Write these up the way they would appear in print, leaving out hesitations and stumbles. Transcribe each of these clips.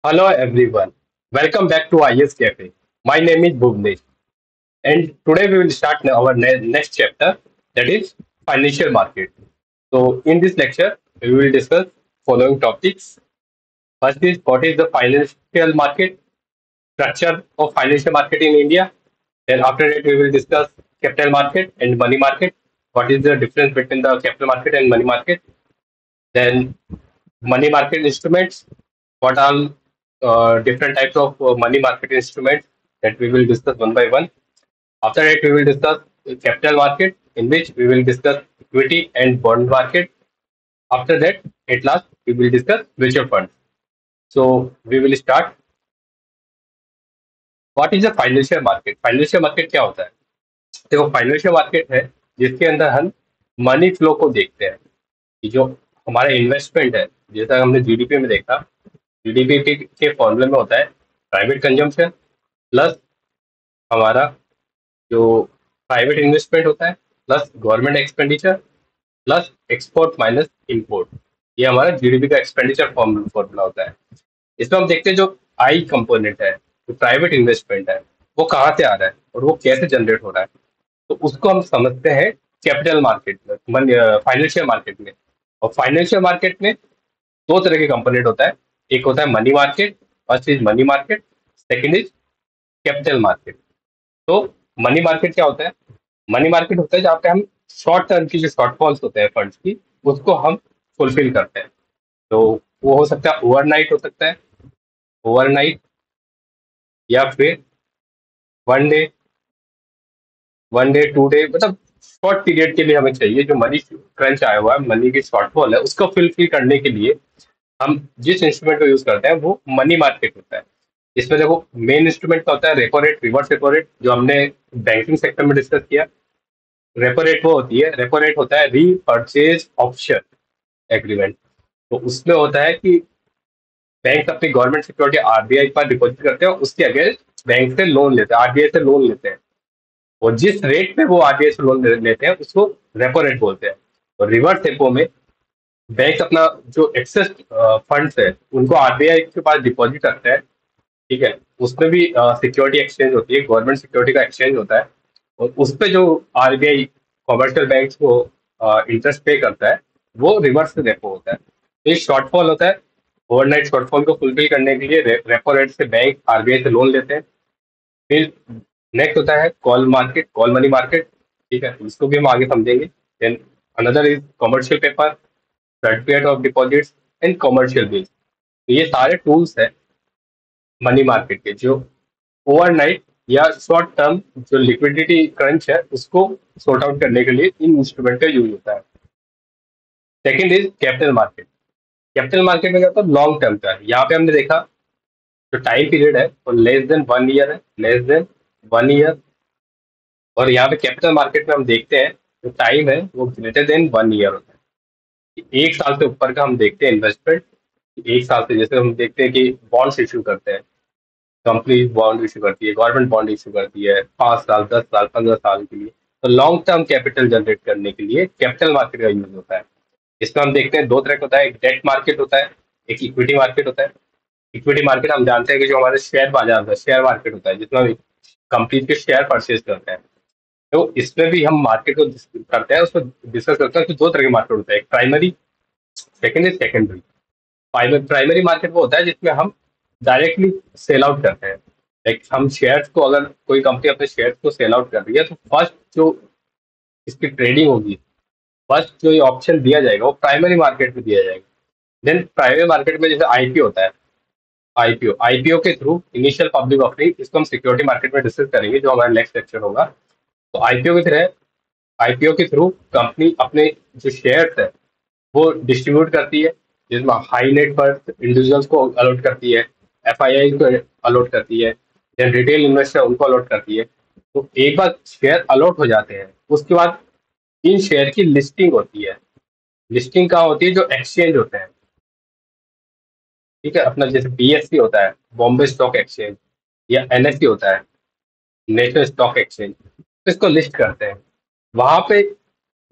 Hello everyone. Welcome back to IS Cafe. My name is Bhuvnesh and today we will start our next chapter, that is financial market. So in this lecture we will discuss following topics. First is what is the financial market, structure of financial market in India. Then after that we will discuss capital market and money market. What is the difference between the capital market and money market? Then money market instruments. What are different types of money market instruments that we will discuss one by one. After that, we will discuss capital market, in which we will discuss equity and bond market. After that, at last, we will discuss mutual funds. So we will start. What is a financial market? Financial market क्या होता है? देखो, financial market है जिसके अंदर हम money flow को देखते हैं कि जो हमारा इन्वेस्टमेंट है, जैसा हमने जीडीपी में देखा, जीडीपी के फॉर्मूले में होता है प्राइवेट कंजम्पशन प्लस हमारा जो प्राइवेट इन्वेस्टमेंट होता है plus government expenditure plus export minus import. ये हमारा जीडीपी का एक्सपेंडिचर फॉर्मूला होता है। इसमें हम देखते हैं जो आई कंपोनेंट है, जो प्राइवेट इन्वेस्टमेंट है, वो कहाँ से आ रहा है और वो कैसे जनरेट हो रहा है। तो उसको हम समझते हैं कैपिटल मार्केट में, फाइनेंशियल मार्केट में। और फाइनेंशियल मार्केट में दो तरह के कंपोनेंट होता है। एक होता है money market, first is money market, second is capital market. तो मनी मार्केट क्या होता है? मनी मार्केट होता है जहाँ पे हम शॉर्ट टर्म की जो शॉर्टफॉल्स होते हैं फंड्स की, उसको हम फुलफिल करते हैं। तो वो हो सकता है ओवरनाइट, हो सकता है ओवरनाइट, या फिर one day, one day two day, मतलब शॉर्ट पीरियड के लिए हमें चाहिए। जो मनी क्रंच आया हुआ है, मनी की शॉर्टफॉल है, उसको फुलफिल करने के लिए हम जिस इंस्ट्रूमेंट को यूज करते हैं वो मनी मार्केट होता है। इसमें देखो, मेन इंस्ट्रूमेंट का होता है repo rate, reverse repo rate, जो हमने बैंकिंग सेक्टर में डिस्कस किया। रेपो रेट वो होती है, रेपो रेट होता है रीपर्चेज ऑप्शन एग्रीमेंट। तो उसमें होता है कि बैंक अपनी गवर्नमेंट सिक्योरिटी आरबीआई पर डिपॉजिट करते हैं, उसके अगेंस्ट बैंक से लोन लेते हैं, आरबीआई से लोन लेते हैं। और जिस रेट पे वो आरबीआई से लोन लेते हैं उसको रेपो रेट बोलते हैं। और रिवर्स रेपो में बैंक अपना जो एक्सेस फंड्स है उनको आरबीआई के पास डिपॉजिट करता है। ठीक है, उसमें भी सिक्योरिटी एक्सचेंज होती है, गवर्नमेंट सिक्योरिटी का एक्सचेंज होता है। और उस पे जो आरबीआई कमर्शियल बैंक्स को इंटरेस्ट पे करता है, वो रिवर्स रेपो होता है। तो ये शॉर्टफॉल होता है। ओवरनाइट शॉर्टफॉल को फुलफिल करने के लिए रेपो रेट से बैंक आरबीआई से लोन लेते हैं। फिर नेक्स्ट होता है call market, call money market. ठीक है, इसको भी हम आगे समझेंगे। Then another is commercial paper, certificate of deposits and commercial bills. तो ये सारे टूल्स है मनी मार्केट के, जो ओवरनाइट या शॉर्ट टर्म जो लिक्विडिटी क्रंच है उसको सॉर्ट आउट करने के लिए इन इंस्ट्रूमेंट का यूज होता है। Second is capital market. Capital market में क्या होता है? लॉन्ग टर्म का है। यहाँ पे हमने देखा जो टाइम पीरियड है वो लेस देन 1 ईयर है, लेस देन 1 ईयर। और यहाँ पे कैपिटल मार्केट में हम देखते हैं जो टाइम है वो ग्रेटर देन 1 ईयर होता है। 1 साल से ऊपर का हम देखते हैं इन्वेस्टमेंट। 1 साल से, जैसे हम देखते हैं कि बॉन्ड्स इशू करते हैं, कंपनी बॉन्ड इशू करती है, गवर्नमेंट बॉन्ड इशू करती है 5 साल, 10 साल, 15 साल के लिए। तो लॉन्ग टर्म कैपिटल जनरेट करने के लिए कैपिटल मार्केट का यूज होता है। इसमें हम देखते हैं दो तरह का होता है, एक डेट मार्केट होता है, एक इक्विटी मार्केट होता है। इक्विटी मार्केट हम जानते हैं कि जो हमारे शेयर बाजार होता है, शेयर मार्केट होता है, जिसमें हम कंपनी के शेयर परचेज करते हैं। तो इसमें भी हम मार्केट को करते हैं, उसको डिस्कस करते हैं। तो दो तरह के मार्केट होता है, एक primary, second is secondary. Primary market वो होता है जिसमें हम डायरेक्टली सेल आउट करते हैं। लाइक हम शेयर्स को, अगर कोई कंपनी अपने शेयर्स को सेल आउट कर रही है तो फर्स्ट जो इसकी ट्रेडिंग होगी, फर्स्ट जो ये ऑप्शन दिया जाएगा वो प्राइमरी मार्केट में दिया जाएगा। देन प्राइमरी मार्केट में जैसे आईपीओ होता है, आईपीओ आईपीओ के थ्रू इनिशियल पब्लिक ऑफरिंग, इसको हम सिक्योरिटी मार्केट में डिस्कस करेंगे जो हमारा नेक्स्ट लेक्चर होगा। तो आईपीओ के थ्रू कंपनी अपने जो शेयर्स है वो डिस्ट्रीब्यूट करती है, जिसमें हाई नेट वर्थ इंडिविजुअल्स को अलॉट करती है, एफआईआई को अलॉट करती है, देन रिटेल इन्वेस्टर उनको अलॉट करती है। तो एक बार शेयर अलॉट हो जाते हैं उसके बाद इन शेयर की लिस्टिंग होती है। लिस्टिंग कहाँ होती है? जो एक्सचेंज होते हैं। ठीक है, अपना जैसे बीएससी होता है, बॉम्बे स्टॉक एक्सचेंज, या एनएससी होता है, नेशनल स्टॉक एक्सचेंज, तो इसको लिस्ट करते हैं। वहां पे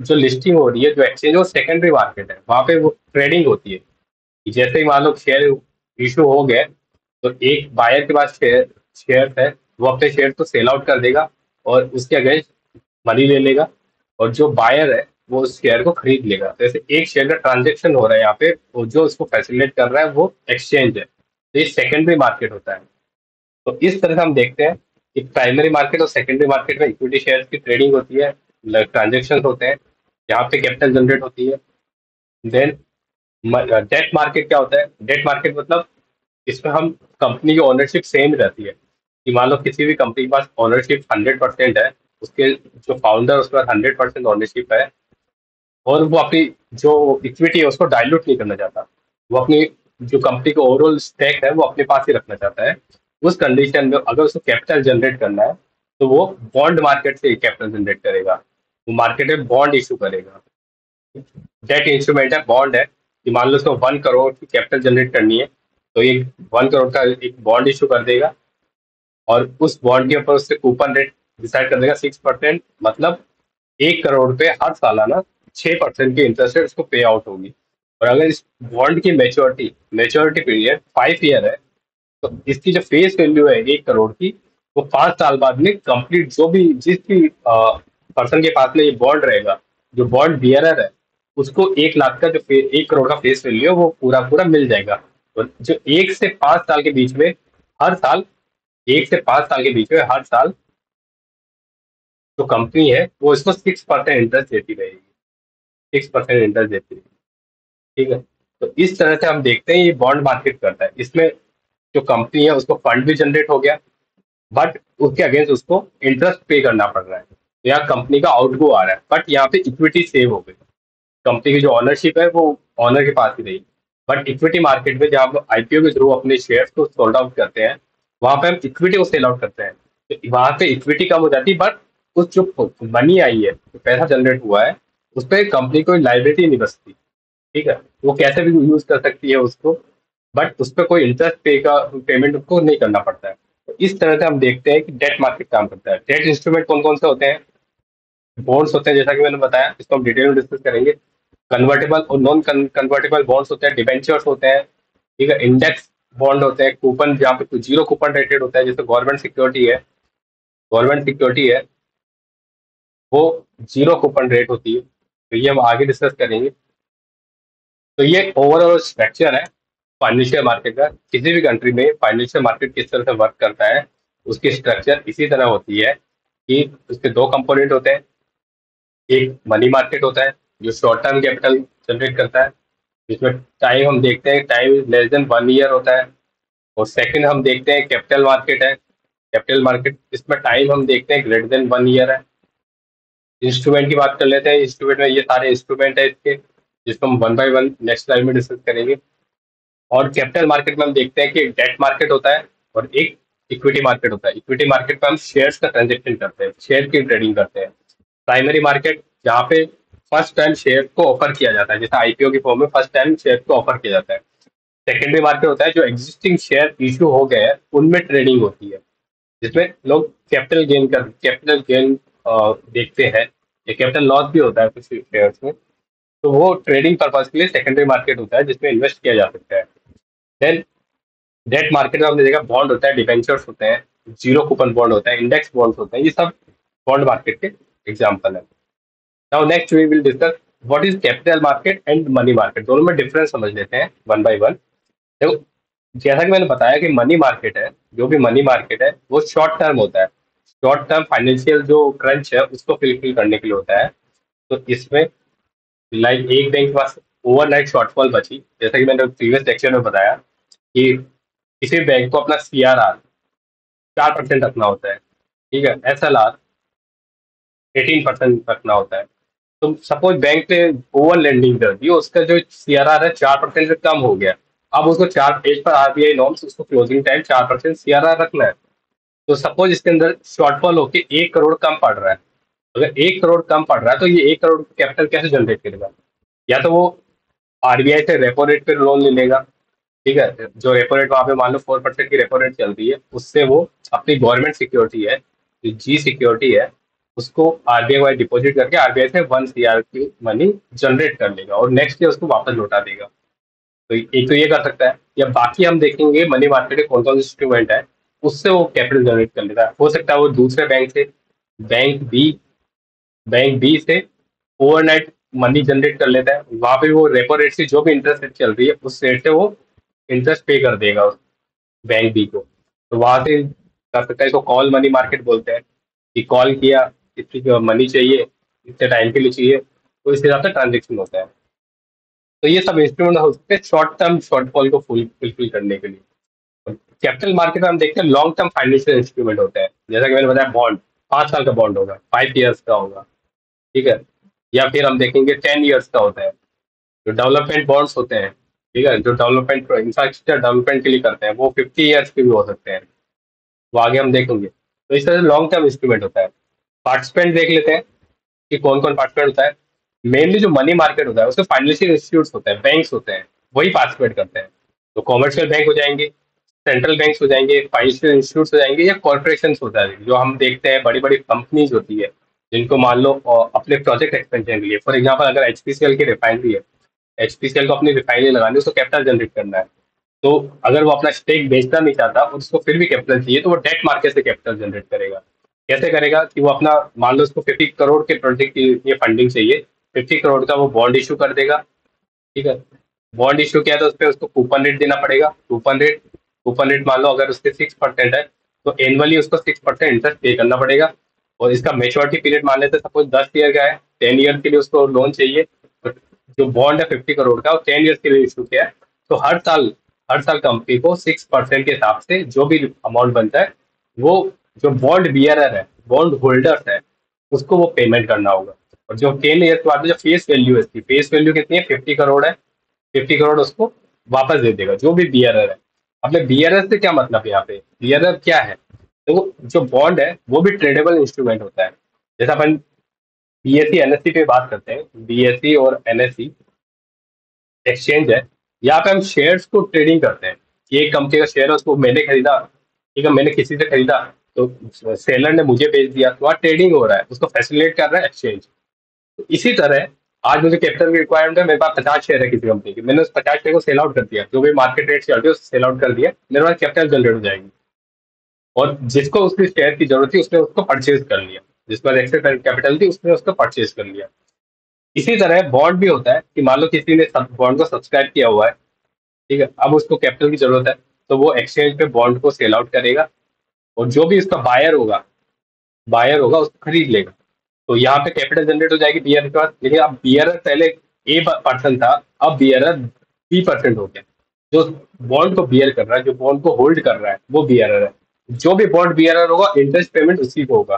जो लिस्टिंग हो रही है, जो एक्सचेंज, वो सेकेंडरी मार्केट है, वहां पे वो ट्रेडिंग होती है। जैसे ही मान लो शेयर इशू हो गए, तो एक बायर के पास शेयर है, वो अपने शेयर को सेल आउट कर देगा और उसके अगेंस्ट मनी ले लेगा, और जो बायर है वो उस शेयर को खरीद लेगा। तो ऐसे एक शेयर का ट्रांजेक्शन हो रहा है यहाँ पे, और जो उसको फैसिलिटेट कर रहा है वो एक्सचेंज है। तो ये सेकेंडरी मार्केट होता है। तो इस तरह से हम देखते हैं कि प्राइमरी मार्केट और सेकेंडरी मार्केट में इक्विटी शेयर की ट्रेडिंग होती है, ट्रांजेक्शन होते हैं, यहाँ पे कैपिटल जनरेट होती है। देन डेट मार्केट क्या होता है? डेट मार्केट मतलब इसमें हम कंपनी की ओनरशिप सेम रहती है, कि मान लो किसी भी कंपनी के पास ओनरशिप 100% है, उसके जो फाउंडर उसके पास 100% ओनरशिप है, और वो अपनी जो इक्विटी है उसको डाइल्यूट नहीं करना चाहता, वो अपनी जो कंपनी का ओवरऑल स्टेक है वो अपने पास ही रखना चाहता है। उस कंडीशन में अगर उसको कैपिटल जनरेट करना है तो वो बॉन्ड मार्केट से कैपिटल जनरेट करेगा, वो मार्केट में बॉन्ड इशू करेगा। डेट इंस्ट्रूमेंट है, बॉन्ड है, कि मान लो उसको 1 करोड़ की कैपिटल जनरेट करनी है, तो ये 1 करोड़ का एक बॉन्ड इशू कर देगा, और उस बॉन्ड के ऊपर उससे कूपन रेट डिसाइड कर देगा 6%, मतलब 1 करोड़ पे हर सालाना 6% की इंटरेस्ट रेट उसको पे आउट होगी। और अगर इस बॉन्ड की मेच्योरिटी पीरियड 5 ईयर है, तो इसकी जो फेस वैल्यू है 1 करोड़ की, वो 5 साल बाद में कंप्लीट जो भी जिस भी पर्सन के पास में ये बॉन्ड रहेगा, जो बॉन्ड बियरर है, उसको 1 लाख का जो 1 करोड़ का फेस वैल्यू है वो पूरा पूरा मिल जाएगा। और जो 1 से 5 साल के बीच में हर साल 1 से 5 साल के बीच में हर साल जो कंपनी है वो इसको 6% इंटरेस्ट देती रहेगी, 6% इंटरेस्ट देती रहेगी। ठीक है। तो इस तरह से हम देखते हैं ये बॉन्ड मार्केट करता है। इसमें जो कंपनी है उसको फंड भी जनरेट हो गया, बट उसके अगेंस्ट उसको इंटरेस्ट पे करना पड़ रहा है, तो यहाँ कंपनी का आउटगो आ रहा है, बट यहाँ पे इक्विटी सेव हो गई। कंपनी की जो ऑनरशिप है वो ऑनर के पास ही रही। बट इक्विटी मार्केट में जब हम आईपीओ के थ्रू अपने शेयर्स को सोल्ड आउट करते हैं, वहां पे हम इक्विटी को सेल आउट करते हैं, तो वहां पे इक्विटी कम हो जाती है, बट उस जो मनी आई है, जो पैसा जनरेट हुआ है, उस पर कंपनी कोई लाइबिलिटी नहीं बचती। ठीक है, वो कैसे भी यूज कर सकती है उसको, बट उस पर कोई इंटरेस्ट पे का पेमेंट उसको नहीं करना पड़ता है। तो इस तरह से हम देखते हैं कि डेट मार्केट काम करता है। डेट इंस्ट्रूमेंट कौन कौन से होते हैं? बॉन्ड्स होते हैं, जैसा कि मैंने बताया, इसको हम डिटेल में डिस्कस करेंगे। कन्वर्टेबल और नॉन कन्वर्टेबल बॉन्ड्स होते हैं, डिबेंचर्स होते हैं, ठीक है, इंडेक्स बॉन्ड होते हैं, कूपन जहाँ पे जीरो कूपन रेटेड होता है, जैसे गवर्नमेंट सिक्योरिटी है, गवर्नमेंट सिक्योरिटी है वो जीरो कूपन रेट होती है, तो ये हम आगे डिस्कस करेंगे। तो ये ओवरऑल स्ट्रक्चर है फाइनेंशियल मार्केट का। किसी भी कंट्री में फाइनेंशियल मार्केट किस तरह से वर्क करता है, उसकी स्ट्रक्चर इसी तरह होती है कि उसके दो कंपोनेंट होते हैं। एक मनी मार्केट होता है जो शॉर्ट टर्म कैपिटल जनरेट करता है, जिसमें टाइम हम देखते हैं टाइम लेस देन 1 ईयर होता है। और सेकंड हम देखते हैं कैपिटल मार्केट है, कैपिटल मार्केट, इसमें टाइम हम देखते हैं ग्रेटर देन 1 ईयर है। इंस्ट्रूमेंट की बात कर लेते हैं, इंस्ट्रूमेंट में ये सारे इंस्ट्रूमेंट है इसके, जिसको हम one by one next slide में डिस्कस करेंगे। और कैपिटल मार्केट में हम देखते हैं कि एक डेट मार्केट होता है और एक इक्विटी मार्केट होता है। इक्विटी मार्केट में हम शेयर्स का ट्रांजेक्शन करते हैं, शेयर की ट्रेडिंग करते हैं। प्राइमरी मार्केट जहाँ पे फर्स्ट टाइम शेयर को ऑफर किया जाता है, जैसे आईपीओ की फॉर्म में फर्स्ट टाइम शेयर को ऑफर किया जाता है। सेकेंडरी मार्केट होता है जो एग्जिस्टिंग शेयर इशू हो गए हैं उनमें ट्रेडिंग होती है, जिसमें लोग कैपिटल गेन देखते हैं, या कैपिटल लॉस भी होता है कुछ शेयर्स में। तो वो ट्रेडिंग पर्पज के लिए सेकेंडरी मार्केट होता है जिसमें इन्वेस्ट किया जा सकता है। देन डेट मार्केट में हमने देखा बॉन्ड होता है, डिबेंचर्स होते हैं, जीरो कूपन बॉन्ड होता है, इंडेक्स बॉन्ड होते हैं, ये सब बॉन्ड मार्केट के एग्जाम्पल है। Now next we will discuss what is capital market and money market, दोनों में डिफरेंस समझ लेते हैं वन बाय वन। देखो, जैसा कि मैंने बताया कि मनी मार्केट है, जो भी मनी मार्केट है वो शॉर्ट टर्म होता है, शॉर्ट टर्म फाइनेंशियल जो क्रंच है उसको फिल करने के लिए होता है। तो इसमें लाइक एक बैंक के पास ओवरनाइट शॉर्टफॉल बची, जैसा कि मैंने प्रीवियस लेक्चर में बताया कि किसी बैंक को अपना सीआरआर 4% रखना होता है, ठीक है, एसएलआर 18% रखना होता है। तो सपोज बैंक ने ओवर लेंडिंग कर दी, उसका जो सीआरआर है 4% से कम हो गया, अब उसको चार एज पर आरबीआई नॉर्म्स उसको क्लोजिंग टाइम 4% सीआरआर रखना है। तो सपोज इसके अंदर शॉर्टफॉल होके 1 करोड़ कम पड़ रहा है, अगर 1 करोड़ कम पड़ रहा है तो ये 1 करोड़ कैपिटल कैसे जनरेट करेगा? या तो वो आरबीआई से रेपो रेट पे लोन ले लेगा, ठीक है, जो रेपो रेट वहां पे मान लो 4% की रेपो रेट चल रही है, उससे वो अपनी गवर्नमेंट सिक्योरिटी है, जो जी सिक्योरिटी है, उसको आरबीआई को डिपॉजिट करके आरबीआई से 1 सीआर की मनी जनरेट कर लेगा और नेक्स्ट ईयर उसको वापस लौटा देगा। तो एक तो ये कर सकता है, या बाकी हम देखेंगे मनी मार्केट में कौन कौन से इंस्ट्रूमेंट है, उससे वो कैपिटल जनरेट कर लेता है। हो सकता है वो दूसरे बैंक से, बैंक बी बैंक बी से ओवरनाइट मनी जनरेट कर लेता है, वहां पे वो रेपो रेट से जो भी इंटरेस्ट रेट चल रही है उस रेट से वो इंटरेस्ट पे कर देगा उस बैंक बी को। तो वहां से कर सकता है, इसको कॉल मनी मार्केट बोलते हैं, कि कॉल किया, इतनी मनी चाहिए, इतने टाइम के लिए चाहिए, तो इस हिसाब से ट्रांजेक्शन होता है। तो ये सब इंस्ट्रूमेंट हो सकते हैं शॉर्ट टर्म शॉर्टफॉल को फुलफिल करने के लिए। कैपिटल मार्केट में हम देखते हैं लॉन्ग टर्म फाइनेंशियल इंस्ट्रूमेंट होता है, जैसा कि मैंने बताया बॉन्ड, 5 साल का बॉन्ड होगा, 5 ईयर्स का होगा, ठीक है। या फिर हम देखेंगे 10 ईयर्स का होता है, जो डेवलपमेंट बॉन्ड्स होते हैं, ठीक है, जो डेवलपमेंट इंफ्रास्ट्रक्चर डेवलपमेंट के लिए करते हैं, वो 50 ईयर्स के भी हो सकते हैं, वो आगे हम देखेंगे। तो इस तरह से लॉन्ग टर्म इंस्ट्रूमेंट होता है। पार्टिसिपेंट देख लेते हैं कि कौन कौन पार्टिसिपेंट होता है। मेनली जो मनी मार्केट होता है उसमें फाइनेंशियल इंस्टीट्यूट्स होते हैं, बैंक्स होते हैं, वही पार्टिसिपेट करते हैं। तो कॉमर्शियल बैंक हो जाएंगे, सेंट्रल बैंक्स हो जाएंगे, फाइनेंशियल इंस्टीट्यूट्स हो जाएंगे, या कॉर्पोरेशन हो जाएंगे, जो हम देखते हैं बड़ी बड़ी कंपनीज होती है, जिनको मान लो अपने प्रोजेक्ट एक्सपेंशन के लिए, फॉर एग्जाम्पल अगर एचपीसीएल की रिफाइनरी है, एचपीसीएल को अपनी रिफाइनरी लगानी है, उसको कैपिटल जनरेट करना है। तो अगर वो अपना स्टेक बेचना नहीं चाहता और उसको फिर भी कैपिटल चाहिए, तो वो डेट मार्केट से कैपिटल जनरेट करेगा। कैसे करेगा कि वो अपना, मान लो उसको 50 करोड़ के प्रोजेक्ट की ये फंडिंग चाहिए, 50 करोड़ का वो बॉन्ड इशू कर देगा, ठीक है। बॉन्ड इशू किया तो उस पर उसको कूपन रेट देना पड़ेगा। कूपन रेट मान लो अगर उसके 6% है, तो एनुअली उसको 6% इंटरेस्ट पे करना पड़ेगा। और इसका मेच्योरिटी पीरियड मान लेते हैं, सपोज 10 ईयर का है, 10 ईयर के लिए उसको लोन चाहिए, तो जो बॉन्ड है 50 करोड़ का, वो 10 ईयर के लिए इशू किया है। तो हर साल कंपनी को 6% के हिसाब से जो भी अमाउंट बनता है, वो जो बॉन्ड बियरर है, बॉन्ड होल्डर्स है, उसको वो पेमेंट करना होगा। और जो 10 ईयर के बाद जो फेस वैल्यू है, इसकी फेस वैल्यू कितनी है, 50 करोड़ है, 50 करोड़ उसको वापस दे देगा जो भी बियरर है। अपने बियरर से क्या मतलब है, यहाँ पे बियरर क्या है, तो जो बॉन्ड है वो भी ट्रेडेबल इंस्ट्रूमेंट होता है। जैसा अपन बीएससी एनएससी पे बात करते हैं, बीएससी और एनएससी एक्सचेंज है, यहाँ पे हम शेयर्स को ट्रेडिंग करते हैं, कि एक कंपनी का शेयर है, उसको मैंने खरीदा, ठीक है, मैंने किसी से खरीदा, तो सेलर ने मुझे बेच दिया, तो वहाँ ट्रेडिंग हो रहा है, उसको फैसिलिटेट कर रहा है एक्सचेंज। तो इसी तरह आज मुझे कैपिटल की रिक्वायरमेंट है, मेरे पास 50 शेयर है किसी कंपनी की, मैंने उस 50 शेयर को सेल आउट कर दिया, जो भी मार्केट रेट चल रही है उससे सेल आउट कर दिया, मेरे पास कैपिटल जनरेट हो जाएगी। और जिसको उसकी शेयर की जरूरत थी उसने उसको परचेज कर लिया, जिसके पास एक्सेस कैपिटल थी उसने उसको परचेज कर लिया। इसी तरह बॉन्ड भी होता है, कि मान लो किसी ने बॉन्ड को सब्सक्राइब किया हुआ है, ठीक है, अब उसको कैपिटल की जरूरत है, तो वो एक्सचेंज पे बॉन्ड को सेल आउट करेगा, और जो भी उसका बायर होगा उसको खरीद लेगा। तो यहाँ पे कैपिटल जनरेट हो जाएगी बियर के पास। लेकिन अब बियरर पहले ए पर्सन था, अब बियरर बी% हो गया। जो बॉन्ड को बियर कर रहा है, जो बॉन्ड को होल्ड कर रहा है, वो बियरर है। जो भी बॉन्ड बियरर होगा इंटरेस्ट पेमेंट उसी को होगा,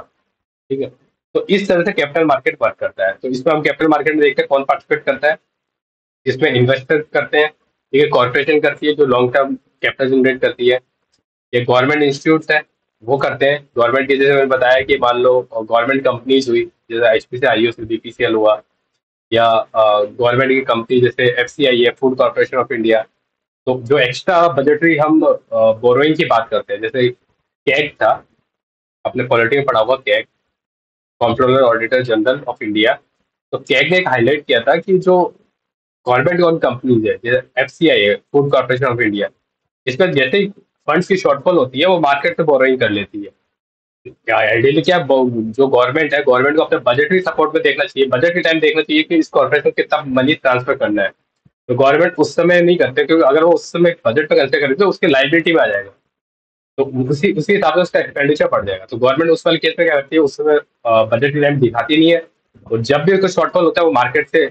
ठीक है। तो इस तरह से कैपिटल मार्केट वर्क करता है। तो इसमें हम कैपिटल मार्केट में देखते हैं कौन पार्टिसिपेट करता है। इसमें इन्वेस्टर करते हैं, ठीक है, कॉर्पोरेशन करती है जो लॉन्ग टर्म कैपिटल जनरेट करती है, ये गवर्नमेंट इंस्टीट्यूट है, वो करते हैं। गवर्नमेंट की जैसे मैंने बताया कि मान लो गवर्नमेंट कंपनीज हुई, जैसे एचपीसी आई बीपीसीएल हुआ, या गवर्नमेंट की कंपनी जैसे एफसीआई है, फूड कॉर्पोरेशन ऑफ इंडिया। तो जो एक्स्ट्रा बजटरी हम बोरोइंग की बात करते हैं, जैसे कैग था, अपने पॉलिटी में पढ़ा हुआ CAG, controller auditor general of India. तो कैग ने एक हाईलाइट किया था कि जो गवर्नमेंट ओन कंपनीज है, जैसे एफसीआई है, फूड कॉर्पोरेशन ऑफ इंडिया, इसमें जैसे ही फंड्स की शॉर्टफॉल होती है वो मार्केट से बोरोइंग कर लेती है। क्या आइडियली क्या जो गवर्नमेंट है, गवर्नमेंट को अपने बजटरी सपोर्ट में देखना चाहिए, बजट के टाइम देखना चाहिए कि इस कॉर्पोरेशन को कितना मनी ट्रांसफर करना है। तो गवर्नमेंट उस समय नहीं करते, क्योंकि अगर वो उस समय बजट पे खर्चा करें तो उसके लाइबिलिटी में आ जाएगा, तो उसी उसी हिसाब से उसका एक्सपेंडिचर बढ़ जाएगा। तो गवर्नमेंट उस वाले केस में क्या करती है, उस समय बजट की टाइम दिखाती नहीं है, और जब भी उसका शॉर्टफॉल होता है वो मार्केट से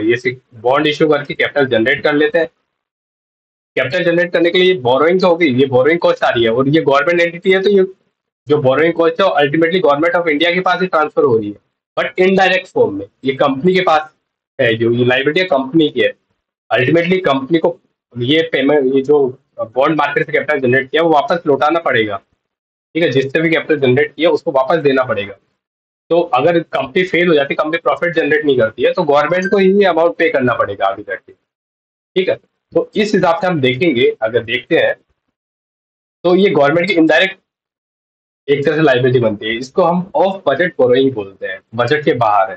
ये बॉन्ड इशू करके कैपिटल जनरेट कर लेते हैं। कैपिटल जनरेट करने के लिए बोरोइंग तो होगी, ये बोरोइंग कॉस्ट आ रही है, और ये गवर्नमेंट एंटिटी है, तो ये जो बोरोइंग कॉस्ट है अल्टीमेटली गवर्नमेंट ऑफ इंडिया के पास ही ट्रांसफर हो रही है, बट इनडायरेक्ट फॉर्म में ये कंपनी के पास है, जो ये लाइबिलिटी कंपनी की है। अल्टीमेटली कंपनी को ये पेमेंट, ये जो बॉन्ड मार्केट से कैपिटल जनरेट किया वो वापस लौटाना पड़ेगा, ठीक है, जिससे भी कैपिटल जनरेट किया उसको वापस देना पड़ेगा। तो अगर कंपनी फेल हो जाती, कंपनी प्रॉफिट जनरेट नहीं करती है, तो गवर्नमेंट को ही अमाउंट पे करना पड़ेगा आगे जाके, ठीक है। तो इस हिसाब से हम देखेंगे, अगर देखते हैं, तो ये गवर्नमेंट की इनडायरेक्ट एक तरह से लाइबिलिटी बनती है, इसको हम ऑफ बजट बोरोइंग बोलते हैं, बजट के बाहर है।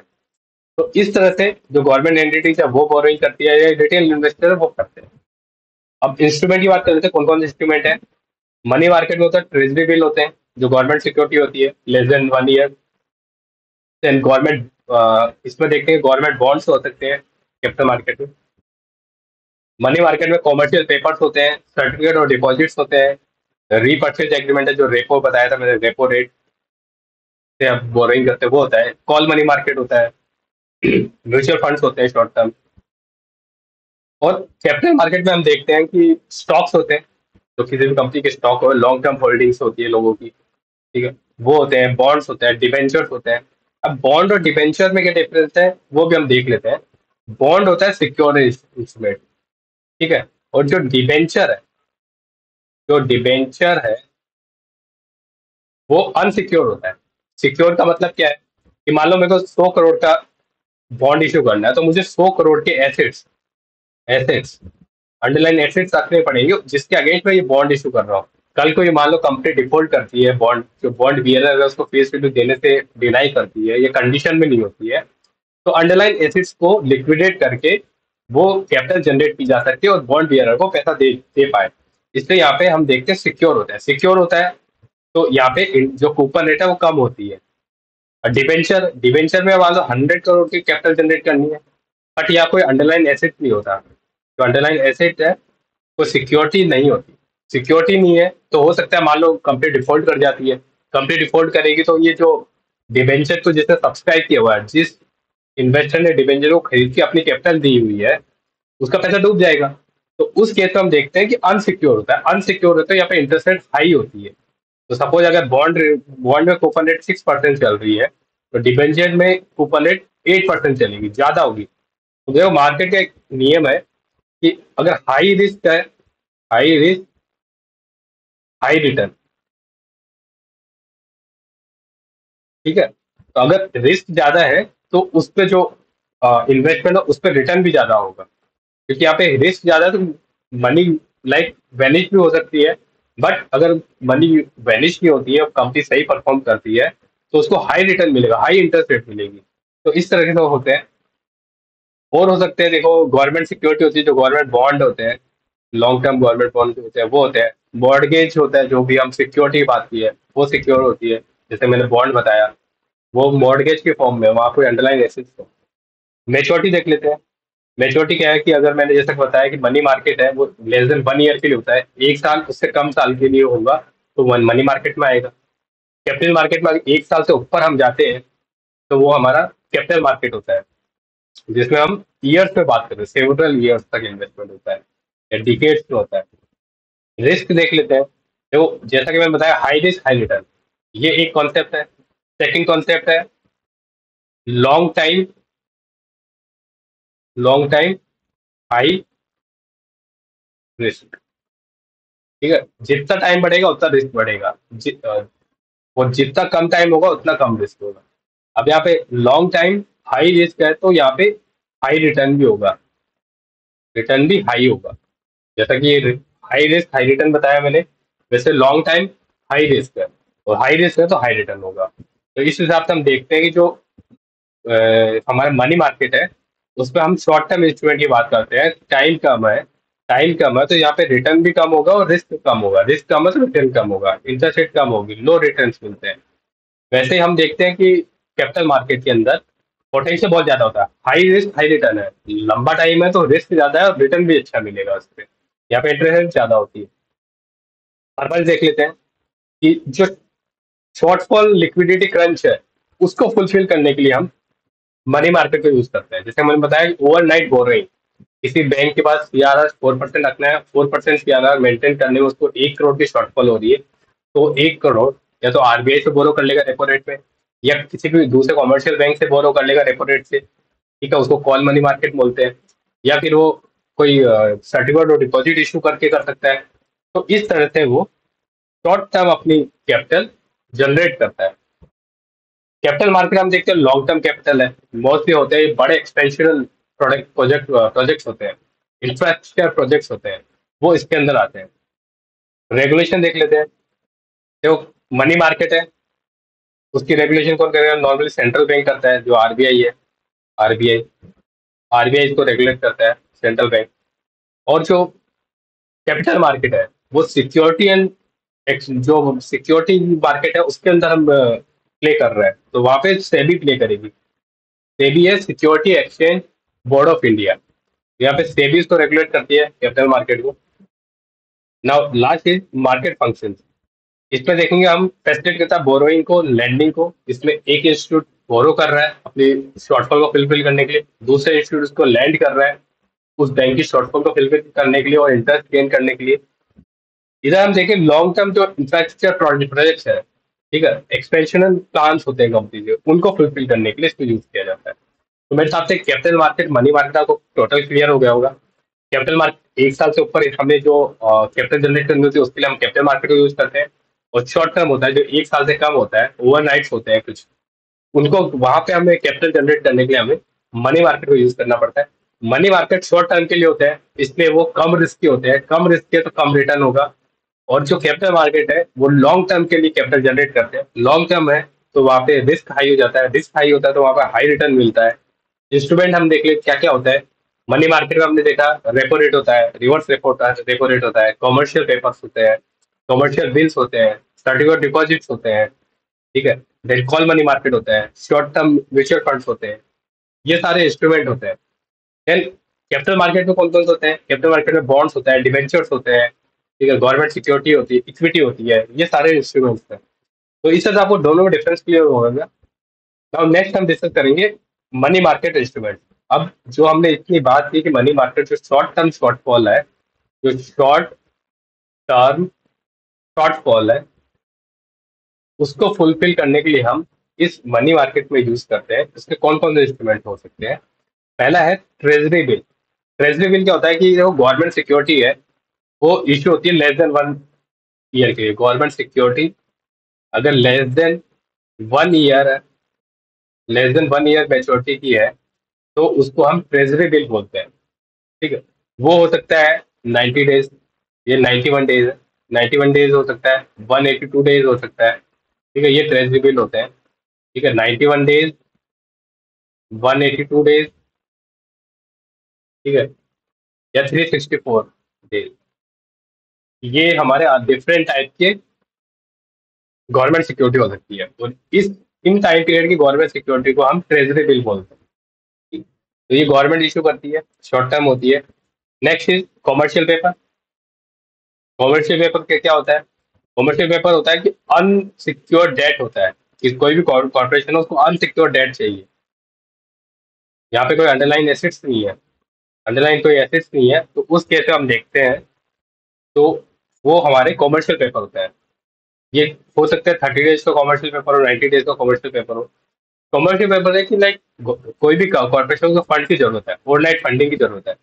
तो इस तरह से जो गवर्नमेंट एंटिटीज है वो बोरोइंग करती है, या रिटेल इन्वेस्टर वो करते हैं। अब इंस्ट्रूमेंट की बात कर लेते हैं, कौन कौन से इंस्ट्रूमेंट है। मनी मार्केट में होता है ट्रेजरी बिल होते हैं, जो गवर्नमेंट सिक्योरिटी होती है less than 1 year. Then government, इसमें देखते हैं गवर्नमेंट बॉन्ड्स हो सकते हैं कैपिटल मार्केट में। मनी मार्केट में कॉमर्शियल पेपर्स होते हैं, सर्टिफिकेट और डिपॉजिट्स होते हैं। रीपर्चेज एग्रीमेंट है, जो रेपो बताया था मैंने, रेपो रेट से आप बोरोइंग करते हैं वो होता है। कॉल मनी मार्केट होता है। म्यूचुअल फंड्स होते हैं शॉर्ट टर्म। और कैपिटल मार्केट में हम देखते हैं कि स्टॉक्स होते हैं, जो किसी भी कंपनी के स्टॉक हो, लॉन्ग टर्म होल्डिंग्स होती है लोगों की, ठीक है, वो होते हैं। बॉन्ड्स होते हैं, डिबेंचर्स होते हैं। अब बॉन्ड और डिबेंचर में क्या डिफरेंस है वो भी हम देख लेते हैं। बॉन्ड होता है सिक्योर इंस्ट्रूमेंट, ठीक है। और जो डिबेंचर है वो अनसिक्योर होता है। सिक्योर का मतलब क्या है कि मान लो मेरे को 100 करोड़ का बॉन्ड इशू करना है, तो मुझे 100 करोड़ के एसेट्स एसेट्स अंडरलाइन एसेट्स रखने पड़ेंगे जिसके अगेंस्ट में ये बॉन्ड इशू कर रहा हूँ। कल को ये मान लो कंपनी डिफॉल्ट करती है, बॉन्ड जो बॉन्ड बियरर है उसको फेस वैल्यू देने से डिनाई करती है, ये कंडीशन में नहीं होती है, तो अंडरलाइन एसेट्स को लिक्विडेट करके वो कैपिटल जनरेट की जा सकती है और बॉन्ड बियरर को पैसा दे पाए। इसलिए यहाँ पे हम देखते हैं सिक्योर होता है। सिक्योर होता है तो यहाँ पे जो कूपन रेट है वो कम होती है। और डिबेंचर डिबेंचर में मान लो 100 करोड़ की कैपिटल जनरेट करनी है, बट यहाँ कोई अंडरलाइन एसेट नहीं होता। जो अंडरलाइन एसेट है वो सिक्योरिटी नहीं होती। सिक्योरिटी नहीं है तो हो सकता है मान लो कंपनी डिफॉल्ट कर जाती है। कंपनी डिफॉल्ट करेगी तो ये जो डिबेंचर को जिसने सब्सक्राइब किया हुआ है, जिस इन्वेस्टर ने डिबेंचर को खरीद के अपनी कैपिटल दी हुई है, उसका पैसा डूब जाएगा। तो उस केस में हम देखते हैं कि अनसिक्योर होता है। अनसिक्योर होता है यहाँ पे इंटरेस्ट रेट हाई होती है। तो सपोज अगर बॉन्ड बॉन्ड में कूपन रेट 6% चल रही है, तो डिबेंचर में कूपन रेट 8% चलेगी, ज्यादा होगी। तो देखो मार्केट का एक नियम है कि अगर हाई रिस्क है, हाई रिस्क हाई रिटर्न, ठीक है। तो अगर रिस्क ज्यादा है तो उस पे जो इन्वेस्टमेंट है उस पर रिटर्न भी ज्यादा होगा, क्योंकि यहाँ पे रिस्क ज्यादा है तो मनी लाइक वैनिश भी हो सकती है। बट अगर मनी वैनिश नहीं होती है और कंपनी सही परफॉर्म करती है तो उसको हाई रिटर्न मिलेगा, हाई इंटरेस्ट रेट मिलेगी। तो इस तरह के तो होते हैं। और हो सकते हैं, देखो गवर्नमेंट सिक्योरिटी होती है, जो गवर्नमेंट बॉन्ड होते हैं, लॉन्ग टर्म गवर्नमेंट बॉन्ड होते हैं वो होते हैं। मॉर्गेज होता है, जो भी हम सिक्योरिटी की बात की है वो सिक्योर होती है, जैसे मैंने बॉन्ड बताया, वो मॉर्गेज के फॉर्म में, वहाँ कोई अंडरलाइन एसेट्स हो। मेच्योरिटी देख लेते हैं। मेच्योरिटी क्या है कि अगर मैंने जैसे बताया कि मनी मार्केट है वो लेस देन 1 ईयर के लिए होता है, 1 साल उससे कम साल के लिए होगा तो मनी मार्केट में आएगा। कैपिटल मार्केट में अगर 1 साल से ऊपर हम जाते हैं तो वो हमारा कैपिटल मार्केट होता है, जिसमें हम ईयर्स में बात करते हैं, सेवरल ईयर्स तक इन्वेस्टमेंट होता है या डिकेड्स में होता है। रिस्क देख लेते हैं। तो जैसा कि मैंने बताया, हाई रिस्क हाई रिटर्न, ये एक कॉन्सेप्ट है। सेकंड कॉन्सेप्ट है long time, long time high risk, ठीक है। जितना टाइम बढ़ेगा उतना रिस्क बढ़ेगा, और जितना कम टाइम होगा उतना कम रिस्क होगा। अब यहाँ पे लॉन्ग टाइम हाई रिस्क है तो यहाँ पे हाई रिटर्न भी होगा, रिटर्न भी हाई होगा। जैसा कि हाई रिस्क हाई रिटर्न बताया मैंने, वैसे लॉन्ग टाइम हाई रिस्क है और हाई रिस्क है तो हाई रिटर्न होगा। तो इस हिसाब से हम देखते हैं कि जो हमारा मनी मार्केट है उस पर हम शॉर्ट टर्म इंस्ट्रूमेंट की बात करते हैं। टाइम कम है तो यहाँ पे रिटर्न भी कम होगा और रिस्क कम होगा। रिस्क कम है तो रिटर्न कम होगा, इंटरेस्ट रेट कम होगी, लो रिटर्न मिलते हैं। वैसे ही हम देखते हैं कि कैपिटल मार्केट के अंदर पोटेंशियल बहुत ज्यादा होता है, हाई रिस्क हाई रिटर्न है। लंबा टाइम है तो रिस्क ज्यादा है और रिटर्न भी अच्छा मिलेगा उस पर। यहाँ पे इंटरेस्ट रेट ज्यादा होती है। हर देख लेते हैं कि जो शॉर्टफॉल लिक्विडिटी क्रंच है उसको फुलफिल करने के लिए हम मनी मार्केट को यूज करते हैं। जैसे मैंने बताया ओवरनाइट बोरोइंग, किसी बैंक के पास सीआरआर 4% रखना है, 4% सीआरआर मेंटेन करने में उसको 1 करोड़ की शॉर्टफॉल हो रही है, तो 1 करोड़ या तो आरबीआई से बोरो कर लेगा रेपो रेट पे, या किसी भी दूसरे कॉमर्शियल बैंक से बोरो कर लेगा रेपो रेट से, ठीक है, उसको कॉल मनी मार्केट बोलते हैं। या फिर वो कोई सर्टिफिकेट और डिपॉजिट इशू करके कर सकता है। तो इस तरह से वो शॉर्ट टर्म अपनी कैपिटल जनरेट करता है। कैपिटल मार्केट हम देखते हैं लॉन्ग टर्म कैपिटल है, मोस्टली होते हैं बड़े एक्सपेंशन प्रोजेक्ट्स होते हैं, इंफ्रास्ट्रक्चर प्रोजेक्ट्स होते हैं, वो इसके अंदर आते हैं। रेगुलेशन देख लेते हैं। जो मनी मार्केट है उसकी रेगुलेशन कौन करेगा? नॉर्मली सेंट्रल बैंक करता है, जो आरबीआई है। आरबीआई आरबीआई इसको रेगुलेट करता है, सेंट्रल बैंक। और जो कैपिटल मार्केट है वो सिक्योरिटी एंड जो सिक्योरिटी मार्केट है उसके अंदर हम प्ले कर रहे हैं, तो वहां पे सेबी प्ले करेगी। सेबी है security exchange board of India, यहाँ पे सेबी इसको रेगुलेट करती है कैपिटल मार्केट को। Now last is market function. इसमें देखेंगे हम फैसिलिटेट करता है बोरोइंग को, लैंडिंग को। इसमें एक इंस्टीट्यूट बोरो कर रहा है अपनी शॉर्टफॉल को फिलफिल करने के लिए, दूसरा इंस्टीट्यूट उसको लैंड कर रहा है उस बैंक की शॉर्टफॉल को फिलफिल करने के लिए और इंटरेस्ट गेन करने के लिए। इधर हम देखें लॉन्ग टर्म जो इंफ्रास्ट्रक्चर प्रोजेक्ट्स है, ठीक है, एक्सपेंशन प्लान्स होते हैं कंपनी के, उनको फुलफिल करने के लिए इसको यूज किया जाता है। तो मेरे हिसाब से कैपिटल मार्केट मनी मार्केट आपको टोटल क्लियर हो गया होगा। कैपिटल मार्केट 1 साल से ऊपर हमें जो कैपिटल जनरेट करनी होती है उसके लिए हम कैपिटल मार्केट को यूज करते हैं। और शॉर्ट टर्म होता है जो 1 साल से कम होता है, ओवरनाइट्स होते हैं कुछ, उनको वहां पे हमें कैपिटल जनरेट करने के लिए हमें मनी मार्केट को यूज करना पड़ता है। मनी मार्केट शॉर्ट टर्म के लिए होता है, इसलिए वो कम रिस्की होते हैं, कम रिस्क है तो कम रिटर्न होगा। और जो कैपिटल मार्केट है वो लॉन्ग टर्म के लिए कैपिटल जनरेट करते हैं, लॉन्ग टर्म है तो वहाँ पे रिस्क हाई हो जाता है, रिस्क हाई होता है तो वहाँ पे हाई रिटर्न मिलता है। इंस्ट्रूमेंट हम देख ले क्या क्या होता है मनी मार्केट में। हमने देखा रेपो रेट होता है, रिवर्स रेपो रेट होता है, कॉमर्शियल पेपर्स होते हैं, कॉमर्शियल बिल्स होते हैं, सर्टिफिकेट डिपॉजिट्स होते हैं, ठीक है, देन कॉल मनी मार्केट होता है, शॉर्ट टर्म म्यूचुअल फंड्स होते हैं, ये सारे इंस्ट्रूमेंट होते हैं। देन कैपिटल मार्केट में कौन कौन से होते हैं? कैपिटल मार्केट में बॉन्ड्स होता है, डिवेंचर्स होते हैं, ठीक है, गवर्नमेंट सिक्योरिटी होती है, इक्विटी होती है, ये सारे इंस्ट्रूमेंट्स हैं। तो इससे तो आपको दोनों में डिफरेंस क्लियर होगा। अब नेक्स्ट हम डिस्कस करेंगे मनी मार्केट इंस्ट्रूमेंट। अब जो हमने इतनी बात की कि मनी मार्केट जो शॉर्ट टर्म शॉर्टफॉल है, जो शॉर्ट टर्म शॉर्टफॉल है, उसको फुलफिल करने के लिए हम इस मनी मार्केट में यूज करते हैं। इसके कौन कौन से इंस्ट्रूमेंट हो सकते हैं? पहला है ट्रेजरी बिल। ट्रेजरी बिल क्या होता है कि जो गवर्नमेंट सिक्योरिटी है वो इशू होती है लेस देन 1 ईयर के लिए। गवर्नमेंट सिक्योरिटी अगर लेस देन 1 ईयर मैच्योरिटी की है तो उसको हम ट्रेजरी बिल बोलते हैं, ठीक है। वो हो सकता है 90 डेज, ये 91 डेज है, 91 डेज हो सकता है, 182 डेज हो सकता है, ठीक है, ये ट्रेजरी बिल होते हैं, ठीक है। 91 डेज, 182 डेज, ठीक है, या 364 डेज, ये हमारे डिफरेंट टाइप के गवर्नमेंट सिक्योरिटी हो सकती है। और इस इन टाइम पीरियड की गवर्नमेंट सिक्योरिटी को हम ट्रेजरी बिल बोलते हैं। तो ये गवर्नमेंट इशू करती है, शॉर्ट टर्म होती है। Next is commercial paper. Commercial paper क्या होता है? कॉमर्शियल पेपर होता है कि अनसिक्योर्ड डेट होता है कि कोई भी कॉर्पोरेशन है उसको अनसिक्योर्ड डेट चाहिए, यहाँ पे कोई अंडरलाइन एसेट्स नहीं है, अंडरलाइन कोई एसेट्स नहीं है, तो उस केस में हम देखते हैं तो वो हमारे कॉमर्शियल पेपर होता है। ये हो सकता है 30 डेज का कॉमर्शियल पेपर हो, 90 डेज का कॉमर्शियल पेपर हो। कॉमर्शियल पेपर है कि लाइक कोई भी कॉर्पोरेशन को फंड की जरूरत है, ओवरनाइट फंडिंग की जरूरत है,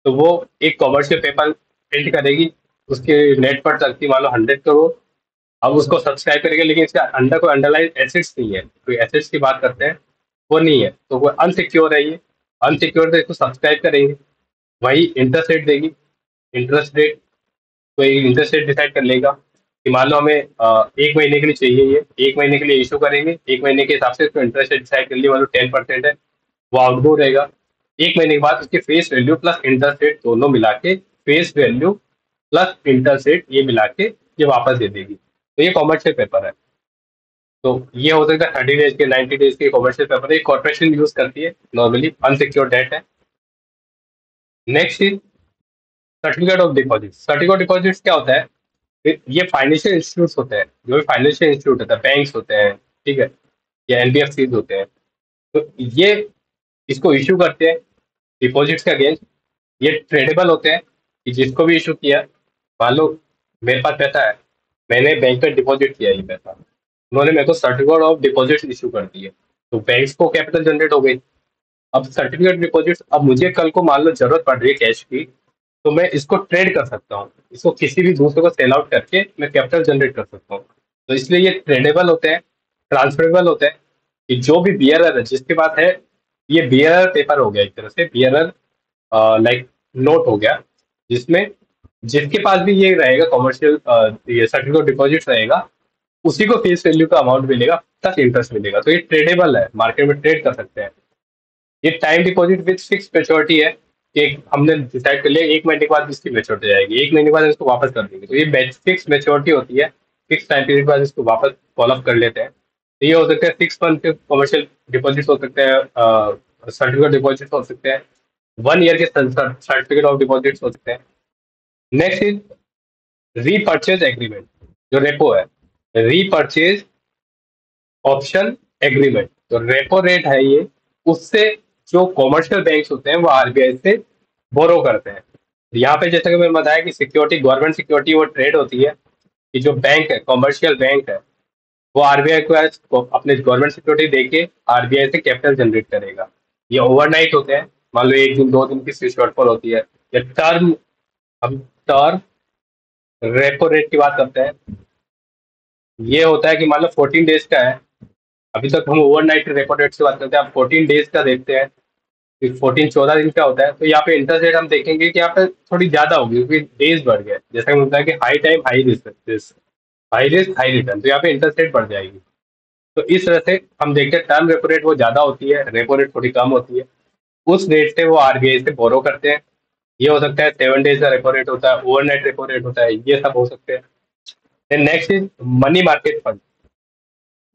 तो वो एक कॉमर्शियल पेपर प्रिंट करेगी, उसके नेट पर चलती मान लो 100 करोड़। अब उसको सब्सक्राइब करेंगे लेकिन इसके अंदर कोई अंडरलाइन एसेट्स नहीं है, कोई एसेट्स की बात करते हैं वो नहीं है, तो वो अनसिक्योर है। ये अनसिक्योर तो इसको सब्सक्राइब करेंगे, वही इंटरेस्ट रेट देगी। इंटरेस्ट रेट कोई इंटरेस्ट रेट डिसाइड कर लेगा कि मान लो हमें 1 महीने के लिए चाहिए, ये 1 महीने के लिए इशू करेंगे, 1 महीने के हिसाब से इसको इंटरेस्ट रेट डिसाइड कर लिया, मान लो 10% है, वो आउटगो रहेगा। 1 महीने के बाद उसके face value plus interest rate दोनों मिला के, face value plus interest rate ये मिला के ये वापस दे देगी। तो ये कॉमर्शियल पेपर है। तो ये हो सकता है 30 डेज के, 90 डेज के कॉमर्शियल पेपर है, कॉर्पोरेशन यूज करती है, नॉर्मली अनसिक्योर्ड डेट है। Next is certificate of deposit. Certificate deposit क्या होता है? ये फाइनेंशियल इंस्टीट्यूट होते हैं, जो भी फाइनेंशियल इंस्टीट्यूट होता है, बैंक्स होते हैं, ठीक है, या एनबीएफसी होते हैं, तो ये इसको इशू करते हैं डिपॉजिट्स के अगेंस्ट। ये ट्रेडेबल होते हैं कि जिसको भी इशू किया, मान लो मेरे पास पैसा है, मैंने बैंक में डिपॉजिट किया ये पैसा, उन्होंने मेरे को सर्टिफिकेट ऑफ डिपॉजिट इशू कर दिए, तो बैंक्स को कैपिटल जनरेट हो गई। अब सर्टिफिकेट डिपॉजिट, अब मुझे कल को मान लो जरूरत पड़ रही है कैश की, तो मैं इसको ट्रेड कर सकता हूँ, इसको किसी भी दूसरे को सेल आउट करके मैं कैपिटल जनरेट कर सकता हूँ। तो इसलिए ये ट्रेडेबल होते हैं, ट्रांसफरेबल होते हैं, कि जो भी बियरर है जिसके पास है, ये बियरर पेपर हो गया एक तरह से, बियरर लाइक नोट हो गया, जिसमें जिसके पास भी ये रहेगा कॉमर्शियल ये सर्टिफिकेट डिपॉजिट रहेगा, उसी को फेस वैल्यू का अमाउंट मिलेगा प्लस इंटरेस्ट मिलेगा। तो ये ट्रेडेबल है, मार्केट में ट्रेड कर सकते हैं। ये time deposit with fix maturity है, कि हमने डिसाइड कर लिया 1 महीने के बाद इसकी मेच्योरिटी जाएगी, 1 महीने के बाद इसको वापस कर देंगे, तो ये फिक्स मेच्योरिटी होती है, फिक्स टाइम पीरियड के बाद इसको वापस फॉलो अप कर लेते हैं। तो ये हो सकता है 6 मंथ के कमर्शियल डिपॉजिट हो सकते हैं, सर्टिफिकेट डिपॉजिट हो सकते हैं, 1 ईयर के सर्टिफिकेट ऑफ डिपॉजिट हो सकते हैं। नेक्स्ट इज रीपर्चेज एग्रीमेंट, जो रेपो है, रीपर्चेज ऑप्शन एग्रीमेंट। तो रेपो रेट है ये, उससे जो कॉमर्शियल बैंक्स होते हैं वो आरबीआई से बोरो करते हैं। यहाँ पे जैसे कि मैंने बताया कि सिक्योरिटी, गवर्नमेंट सिक्योरिटी वो ट्रेड होती है कि जो बैंक है, कॉमर्शियल बैंक है, वो आरबीआई को अपने गवर्नमेंट सिक्योरिटी देके आरबीआई से कैपिटल जनरेट करेगा। ये ओवरनाइट होते हैं, मान लो 1 दिन 2 दिन की शॉर्टफॉल होती है, या टर्म। हम टर्म रेपो रेट की बात करते हैं, ये होता है कि मान लो 14 डेज का है, अभी तक हम ओवरनाइट रेपो रेट की बात करते हैं, आप 14 डेज का देखते हैं कि 14 14 दिन का होता है, तो यहाँ पे इंटरेस्ट रेट हम देखेंगे कि यहाँ पे थोड़ी ज्यादा होगी क्योंकि डेज बढ़ गए, जैसा कि होता है कि high time high risk, high risk high return, तो यहाँ पे इंटरेस्ट रेट बढ़ जाएगी। तो इस तरह से हम देखते हैं टर्म रेपो रेट वो ज्यादा होती है, रेपो रेट थोड़ी कम होती है, उस रेट से वो आरबीआई से बोरो करते हैं। ये हो सकता है 7 डेज का रेपो रेट होता है, ओवरनाइट रेपो रेट होता है, ये सब हो सकते हैं। Then next is money market fund.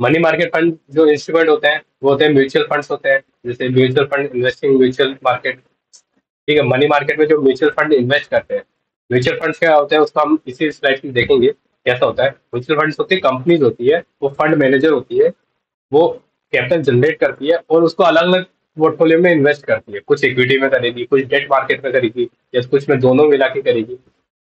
Money market fund जो इंस्ट्रूमेंट होते हैं वो होते हैं म्यूचुअल फंड्स होते हैं, जैसे mutual fund investing mutual market. ठीक है, मनी मार्केट में जो म्यूचुअल फंड इन्वेस्ट करते हैं, म्यूचुअल फंड्स क्या होता है उसको हम इसी स्लाइड में देखेंगे कैसा होता है। म्यूचुअल फंड्स होती है, कंपनीज होती है, वो फंड मैनेजर होती है, वो कैपिटल जनरेट करती है और उसको अलग अलग पोर्टफोलियो में इन्वेस्ट करती है, कुछ इक्विटी में करेगी, कुछ डेट मार्केट में करेगी, या कुछ में दोनों मिला के करेगी।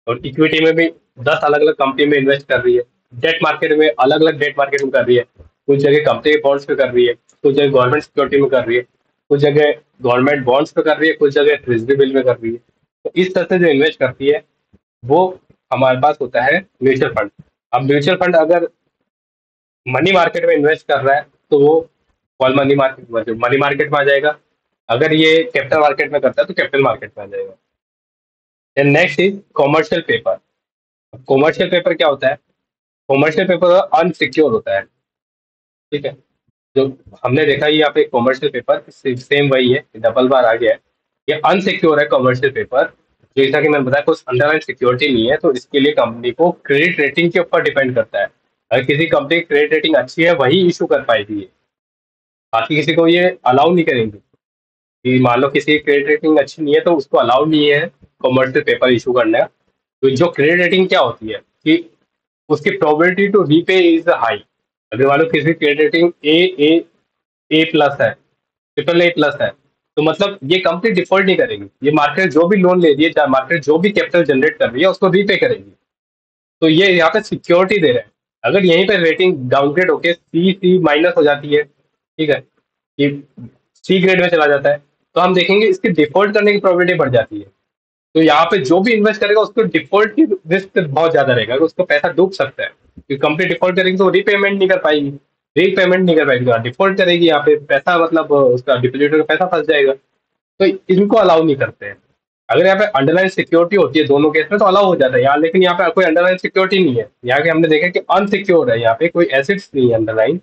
और इक्विटी में भी 10 अलग अलग कंपनी में इन्वेस्ट कर रही है, डेट मार्केट में अलग अलग डेट मार्केट में कर रही है, कुछ जगह कंपनी के बॉन्ड्स पे कर रही है, कुछ जगह गवर्नमेंट सिक्योरिटी में कर रही है, कुछ जगह गवर्नमेंट बॉन्ड्स पे कर रही है, कुछ जगह ट्रेजरी बिल में कर रही है। तो इस तरह से जो इन्वेस्ट करती है वो हमारे पास होता है म्यूचुअल फंड। अब म्यूचुअल फंड अगर मनी मार्केट में इन्वेस्ट कर रहा है तो वो कॉल मनी मार्केट में आ जाएगा, अगर ये कैपिटल मार्केट में करता है तो कैपिटल मार्केट में आ जाएगा। Then next is commercial paper. Commercial paper क्या होता है? कॉमर्शियल पेपर अनसिक्योर होता है। ठीक है, जो हमने देखा ही यहाँ पे कॉमर्शियल पेपर सेम वही है, डबल बार आ गया है। ये अनसिक्योर है कॉमर्शियल पेपर, जो जैसा कि मैंने बताया कुछ अंडरलाइन सिक्योरिटी नहीं है, तो इसके लिए कंपनी को क्रेडिट रेटिंग के ऊपर डिपेंड करता है। अगर किसी कंपनी की क्रेडिट रेटिंग अच्छी है वही इशू कर पाएगी ये, बाकी किसी को ये अलाउ नहीं करेंगे। कि मान लो किसी की क्रेडिट रेटिंग अच्छी नहीं है तो उसको अलाउ नहीं है कॉमर्शियल पेपर इशू करना। तो जो क्रेडिट रेटिंग क्या होती है कि उसकी probability to repay is high. अगर मान लो किसी क्रेडिट रेटिंग ए प्लस है, AAA+ है, तो मतलब ये कंपनी डिफॉल्ट नहीं करेगी, ये मार्केट जो भी लोन ले रही है, चाहे मार्केट जो भी कैपिटल जनरेट कर रही है उसको रीपे करेगी। तो ये यहाँ पे सिक्योरिटी दे रहे हैं। अगर यहीं पे रेटिंग डाउनग्रेड होके C माइनस हो जाती है, ठीक है, कि C ग्रेड में चला जाता है, तो हम देखेंगे इसकी डिफॉल्ट करने की प्रोबेबिलिटी बढ़ जाती है। तो यहाँ पे जो भी इन्वेस्ट करेगा उसको डिफॉल्ट की रिस्क बहुत ज्यादा रहेगा, उसको पैसा डूब सकता है, क्योंकि कंपनी डिफॉल्ट करेगी तो रीपेमेंट नहीं कर पाएगी, रीपेमेंट नहीं कर पाएगी, डिफॉल्ट करेगी, यहाँ पे पैसा मतलब उसका डिपोजिटर का पैसा फंस जाएगा। तो इनको अलाउ नहीं करते हैं। अगर यहाँ पे अंडरलाइन सिक्योरिटी होती है दोनों केस में तो अलाउ हो जाता है यहाँ, लेकिन यहाँ पे कोई अंडरलाइन सिक्योरिटी नहीं है, यहाँ के हमने देखा कि अनसिक्योर है, यहाँ पे कोई एसेट्स नहीं है अंडरलाइन,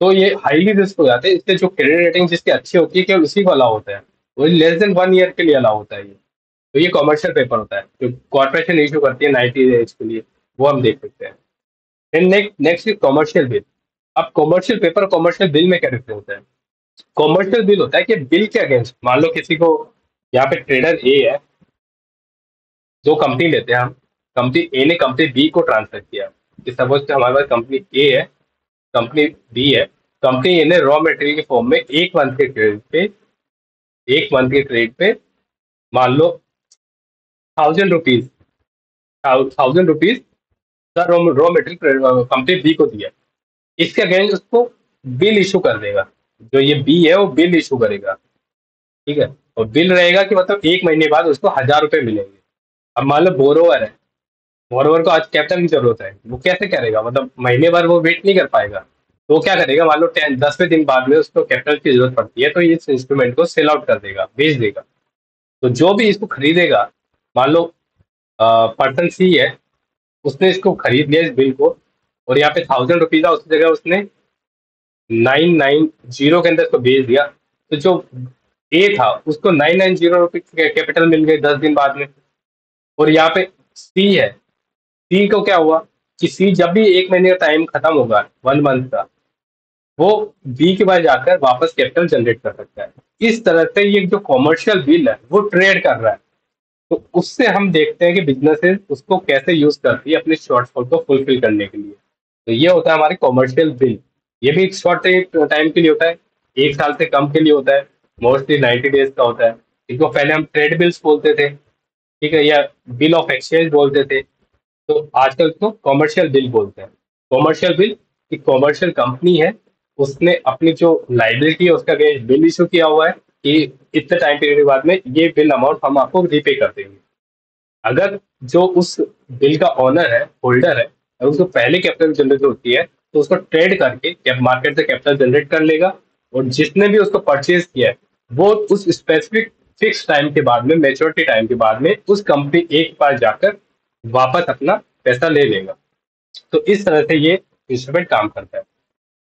तो ये हाईली रिस्क हो जाते हैं। इससे जो क्रेडिट रेटिंग जिसकी अच्छी होती है केवल उसी को अलाउ होता है, वही लेस देन 1 ईयर के लिए अलाउ होता है ये। तो ये कॉमर्शियल पेपर होता है जो कॉर्पोरेशन इशू करती है 90 डेज के लिए, वो हम देख सकते हैं। Then next is commercial bill. अब कॉमर्शियल पेपर और कॉमर्शियल बिल में क्या डिफरेंस है? कॉमर्शियल बिल होता है कि बिल के अगेंस्ट, मान लो किसी को, यहाँ पे ट्रेडर ए है, दो कंपनी लेते हैं हम, कंपनी ए ने कंपनी बी को ट्रांसफर किया, कि सपोज हमारे पास कंपनी ए है, कंपनी बी है, कंपनी ए ने रॉ मटेरियल के फॉर्म में 1 मंथ के क्रेडिट पे मान लो 1000 रुपीज, 1000 रुपीज का रॉ मटेरियल कंपनी बी को दिया, इसके अगेंस्ट उसको बिल इशू कर देगा, जो ये बी है वो बिल इशू करेगा। ठीक है, और बिल रहेगा कि मतलब 1 महीने बाद उसको 1000 रुपये मिलेंगे। अब मान लो बोरोवर है, बोरोवर को आज कैपिटल की जरूरत है, वो कैसे करेगा, मतलब महीने भर वो वेट नहीं कर पाएगा, तो वो क्या करेगा, मान लो 10वें दिन बाद में उसको कैपिटल की जरूरत पड़ती है तो ये इस इंस्ट्रूमेंट को सेल आउट कर देगा, बेच देगा। तो जो भी इसको खरीदेगा, मान लो पर्सन सी है, उसने इसको खरीद लिया इस बिल को, और यहाँ पे 1000 रुपीज था, उसकी जगह उसने 990 के अंदर इसको बेच दिया। तो जो ए था उसको 990 रुपीज कैपिटल मिल गई 10 दिन बाद में। और यहाँ पे सी है, सी को क्या हुआ कि सी जब भी 1 महीने का टाइम खत्म होगा 1 मंथ का, वो बी के पास जाकर वापस कैपिटल जनरेट कर सकता है। इस तरह से ये जो कॉमर्शियल बिल है वो ट्रेड कर रहा है। तो उससे हम देखते हैं कि बिजनेसेस उसको कैसे यूज करती है अपने शॉर्टफॉल को फुलफिल करने के लिए। तो ये होता है हमारे कॉमर्शियल बिल। ये भी एक शॉर्ट टाइम के लिए होता है, 1 साल से कम के लिए होता है, मोस्टली 90 डेज का होता है। इनको पहले हम ट्रेड बिल्स बोलते थे, ठीक है, या बिल ऑफ एक्सचेंज बोलते थे। तो आजकल इसको कॉमर्शियल बिल बोलते हैं। कॉमर्शियल बिल, एक कॉमर्शियल कंपनी है, उसने अपनी जो लाइबिलिटी है उसका बिल इशू किया हुआ है कि इतने टाइम पीरियड के बाद में ये बिल अमाउंट हम आपको रीपे कर देंगे। अगर जो उस बिल का ऑनर है, होल्डर है, अगर उसको पहले कैपिटल जनरेट होती है तो उसको ट्रेड करके मार्केट से कैपिटल जनरेट कर लेगा। और जिसने भी उसको परचेज किया है वो उस स्पेसिफिक फिक्स टाइम के बाद में, मेच्योरिटी टाइम के बाद में, उस कंपनी एक बार जाकर वापस अपना पैसा ले लेगा। तो इस तरह से ये इंस्ट्रूमेंट काम करता है।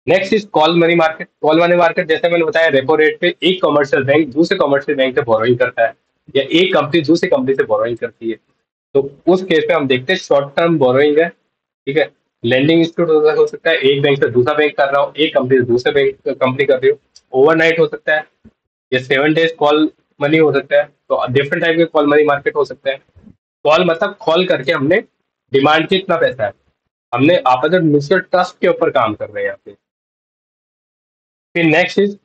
Next is call money market. Call money market जैसे मैंने बताया, रेपो रेट पे एक कमर्शियल बैंक दूसरे कमर्शियल बैंक से बोरोइंग करता है, या एक कंपनी दूसरी कंपनी से बोरोइंग करती है। तो उस केस पे हम देखते हैं शॉर्ट टर्म बोरोइंग है, ठीक है। लेंडिंग इंस्टीट्यूट हो सकता है, एक बैंक से दूसरा बैंक कर रहा हो, एक कंपनी से दूसरे बैंक कंपनी कर रही हो। ओवरनाइट हो सकता है, या 7 डेज कॉल मनी हो सकता है। तो डिफरेंट टाइप के कॉल मनी मार्केट हो सकता है। कॉल मतलब कॉल करके हमने डिमांड कितना पैसा है, हमने आपस में म्यूचुअल ट्रस्ट के ऊपर काम कर रहे हैं यहाँ पे। फिर next is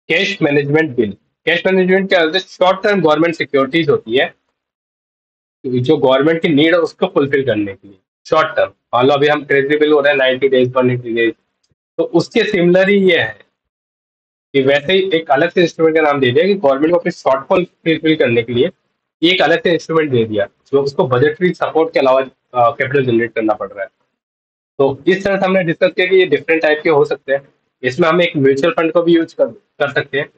cash management bill. Cash management क्या होता है? शॉर्ट टर्म गवर्नमेंट सिक्योरिटीज होती है जो गवर्नमेंट की नीड है उसको फुलफिल करने के लिए। शॉर्ट टर्म, मान लो अभी हम ट्रेजरी बिल हो रहा है 90 डेज 180 डेज, तो उसके सिमिलर ही ये है कि वैसे ही एक अलग से इंस्ट्रूमेंट का नाम दे दिया कि गवर्नमेंट को अपने शॉर्टफॉल फुलफिल करने के लिए एक अलग से इंस्ट्रूमेंट दे दिया जो उसको बजटरी सपोर्ट के अलावा कैपिटल जनरेट करना पड़ रहा है। तो इस तरह से हमने डिस्कस किया कि ये डिफरेंट टाइप के हो सकते हैं। इसमें हम एक म्यूचुअल फंड को भी यूज कर सकते हैं,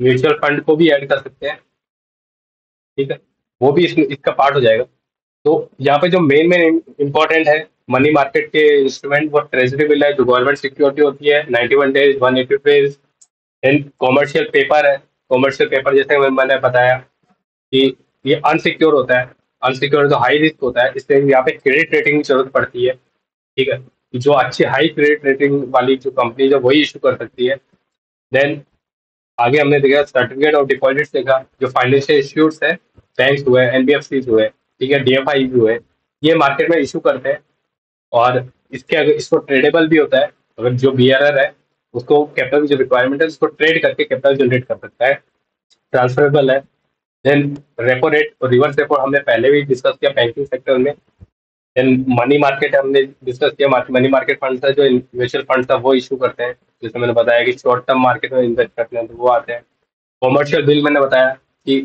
म्यूचुअल फंड को भी ऐड कर सकते हैं, ठीक है, वो भी इसका पार्ट हो जाएगा। तो यहाँ पे जो मेन मेन इंपॉर्टेंट है मनी मार्केट के इंस्ट्रूमेंट, वो ट्रेजरी बिल है जो गवर्नमेंट सिक्योरिटी होती है 91 days 180 days. Then commercial paper है। कॉमर्शियल पेपर जैसे मैंने बताया कि ये अनसिक्योर होता है, अनसिक्योर तो हाई रिस्क होता है, इसलिए यहाँ पे क्रेडिट रेटिंग की जरूरत पड़ती है, ठीक है। जो अच्छी हाई क्रेडिट रेटिंग वाली जो कंपनी है वही इशू कर सकती है। देन आगे हमने देखा सर्टिफिकेट ऑफ डिपॉजिट्स देखा, जो फाइनेंशियल इंस्टीट्यूट्स है, बैंक हुए, एनबीएफसी हुए, ठीक है, डीएफआई भी हुए, ये मार्केट में इशू करते हैं। और इसके अगर इसको ट्रेडेबल भी होता है, अगर जो बियरर है उसको कैपिटल की जो रिक्वायरमेंट है उसको ट्रेड करके कैपिटल जनरेट कर सकता है, ट्रांसफरेबल है। देन रेपो रेट और रिवर्स रेपो हमने पहले भी डिस्कस किया बैंकिंग सेक्टर में। देन मनी मार्केट हमने डिस्कस किया, मनी मार्केट फंड था जो म्यूचुअल फंड था वो इशू करते हैं, जैसे मैंने बताया कि शॉर्ट टर्म मार्केट में इन्वेस्ट करते हैं तो वो आते हैं। कॉमर्शियल बिल मैंने बताया कि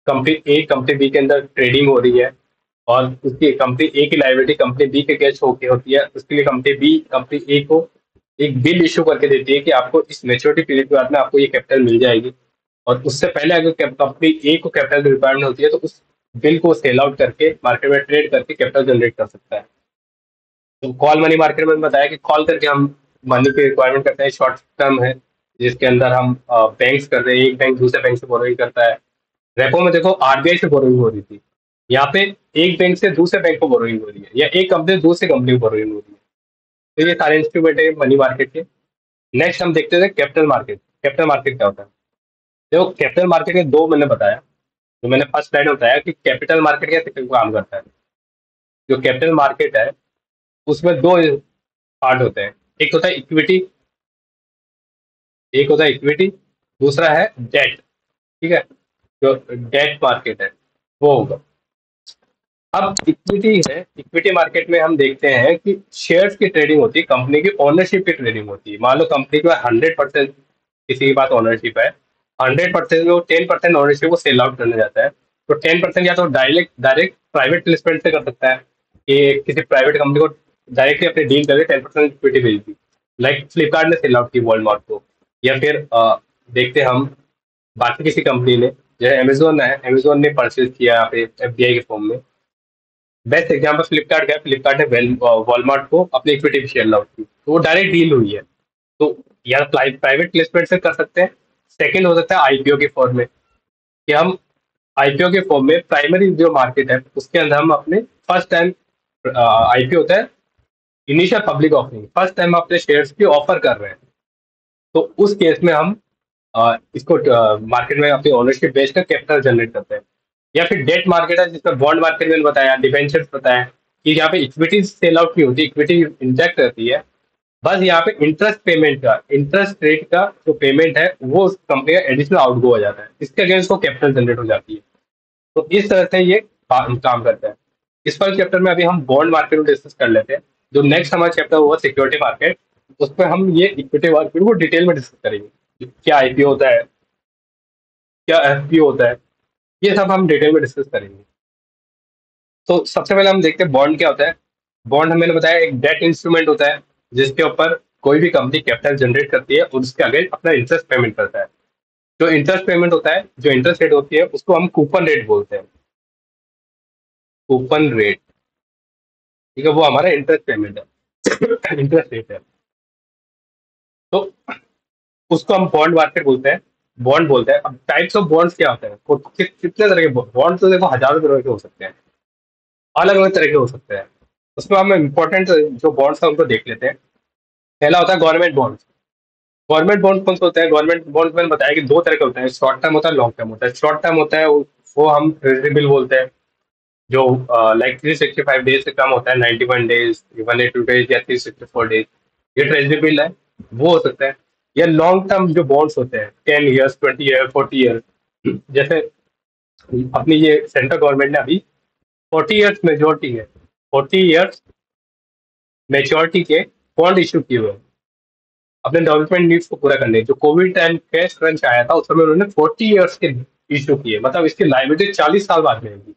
कंपनी ए कंपनी बी के अंदर ट्रेडिंग हो रही है और उसकी कंपनी ए की लाइबिलिटी कंपनी बी के कैश होके होती है, उसके लिए कंपनी बी कंपनी ए को एक बिल इशू करके देती है कि आपको इस मेच्योरिटी पीरियड के बाद में आपको ये कैपिटल मिल जाएगी। और उससे पहले अगर कंपनी ए को कैपिटल की रिक्वायरमेंट होती है तो उस बिल को सेल आउट करके मार्केट में ट्रेड करके कैपिटल जनरेट कर सकता है। तो कॉल मनी मार्केट में बताया कि कॉल करके हम मनी की रिक्वायरमेंट करते हैं, शॉर्ट टर्म है जिसके अंदर हम बैंक्स कर रहे हैं, एक बैंक दूसरे बैंक से बोरोइंग करता है। रेपो में देखो आरबीआई से बोरोइंग हो रही थी, यहाँ पे एक बैंक से दूसरे बैंक को बोरोइंग हो रही है, या एक कंपनी से दूसरी कंपनी को बोरोइंग हो रही है। तो ये सारे इंस्ट्रूमेंट है मनी मार्केट के। नेक्स्ट हम देखते थे कैपिटल मार्केट। कैपिटल मार्केट क्या होता है? देखो कैपिटल मार्केट के दो मैंने बताया, जो मैंने फर्स्ट स्लाइड में बताया कि कैपिटल मार्केट कैसे काम करता है। जो कैपिटल मार्केट है उसमें दो पार्ट होते हैं, एक होता है इक्विटी, एक होता है इक्विटी, दूसरा है डेट, ठीक है। जो डेट मार्केट है वो होगा। अब इक्विटी है, इक्विटी मार्केट में हम देखते हैं कि शेयर्स की ट्रेडिंग होती है, कंपनी की ओनरशिप की ट्रेडिंग होती है। मान लो कंपनी के पास 100% किसी के पास ओनरशिप है, 100% में वो 10% ओनरशिप को सेल आउट करने जाता है। तो 10% या तो डायरेक्ट डायरेक्ट प्राइवेट प्लेसमेंट से कर सकता है कि किसी प्राइवेट कंपनी को डायरेक्टली अपने डील करके 10% इक्विटी भेज दी, लाइक फ्लिपकार्ट ने सेल आउट की वॉलमार्ट को। या फिर देखते हम बाकी किसी कंपनी ने, जैसे अमेजोन है, अमेजोन ने परचेज किया यहाँ पे एफडीआई के फॉर्म में। बेस्ट एग्जाम्पल फ्लिपकार्ट का है, फ्लिपकार्ट ने वॉलमार्ट को अपनी इक्विटी शेयर लॉट की, तो वो डायरेक्ट डील हुई है। तो या प्राइवेट प्लेसमेंट से कर सकते हैं सेकंड हो सकता है आईपीओ के फॉर्म में, कि हम आईपीओ के फॉर्म में प्राइमरी जो मार्केट है उसके अंदर हम अपने फर्स्ट टाइम, आईपीओ होता है initial public offering, first time अपने शेयर्स की ऑफर कर रहे हैं, तो उस केस में हम इसको मार्केट में अपनी ओनरशिप बेचकर कैपिटल जनरेट करते हैं। या फिर डेट मार्केट है जिसमें बॉन्ड मार्केट मैंने बताया, डिबेंचर्स बताया, कि यहाँ पे इक्विटी सेल आउट नहीं होती, इक्विटी इंजेक्ट रहती है, बस यहाँ पे इंटरेस्ट पेमेंट का, इंटरेस्ट रेट का जो पेमेंट है वो उस कंपनी का एडिशनल आउटगो हो जाता है, इसके अगेंस्ट को कैपिटल जनरेट हो जाती है। तो इस तरह से ये काम करता है। इस पर चैप्टर में अभी हम बॉन्ड मार्केट को डिस्कस कर लेते हैं। जो नेक्स्ट हमारा चैप्टर होगा सिक्योरिटी मार्केट, उसमें हम ये इक्विटी मार्केट को डिटेल में डिस्कस करेंगे, क्या आईपीओ होता है, क्या एफपीओ होता है, ये सब हम डिटेल में डिस्कस करेंगे। तो सबसे पहले हम देखते हैं बॉन्ड क्या होता है। बॉन्ड मैंने बताया एक डेट इंस्ट्रूमेंट होता है जिसके ऊपर कोई भी कंपनी कैपिटल जनरेट करती है और उसके आगे अपना इंटरेस्ट पेमेंट करता है। जो इंटरेस्ट पेमेंट होता है, जो इंटरेस्ट रेट होती है, उसको हम कूपन रेट बोलते हैं। कूपन रेट, ठीक है, वो हमारा इंटरेस्ट पेमेंट है, इंटरेस्ट रेट है। तो उसको हम बॉन्ड मार्केट बोलते हैं, बॉन्ड बोलते हैं। अब टाइप्स ऑफ बॉन्ड्स क्या होते हैं, कितने तरह के बॉन्ड, तो देखो हजारों तरह के हो सकते हैं, अलग अलग तरह के हो सकते हैं। उसमें हम इम्पोर्टेंट जो बॉन्ड्स हैं उनको देख लेते हैं। पहला होता है गवर्नमेंट बॉन्ड्स। गवर्नमेंट बॉन्ड कौन सा होता है? गवर्नमेंट बॉन्ड मैंने बताया कि दो तरह के होते हैं, शॉर्ट टर्म होता है, लॉन्ग टर्म होता है। शॉर्ट टर्म होता है वो हम ट्रेजरी बिल बोलते हैं, जो लाइक 365 डेज से कम होता है, 91 डेज, 182 डेज या 364 डेज, ये ट्रेजरी बिल है, वो हो सकता है। या लॉन्ग टर्म जो बॉन्ड्स होते हैं, 10 ईयर्स, 20 ईयर, 40 ईयर, जैसे अपनी ये सेंट्रल गवर्नमेंट ने अभी 40 ईयर्स मेजोरिटी है, 40 ईयर्स मेच्योरिटी के बॉन्ड इशू किए हुए हैं अपने डेवलपमेंट नीड्स को पूरा करने। जो कोविड टाइम कैश क्रंच आया था उस समय उन्होंने 40 ईयर्स के इशू किए, मतलब इसकी लाइबिलिटी 40 साल बाद मिलेगी।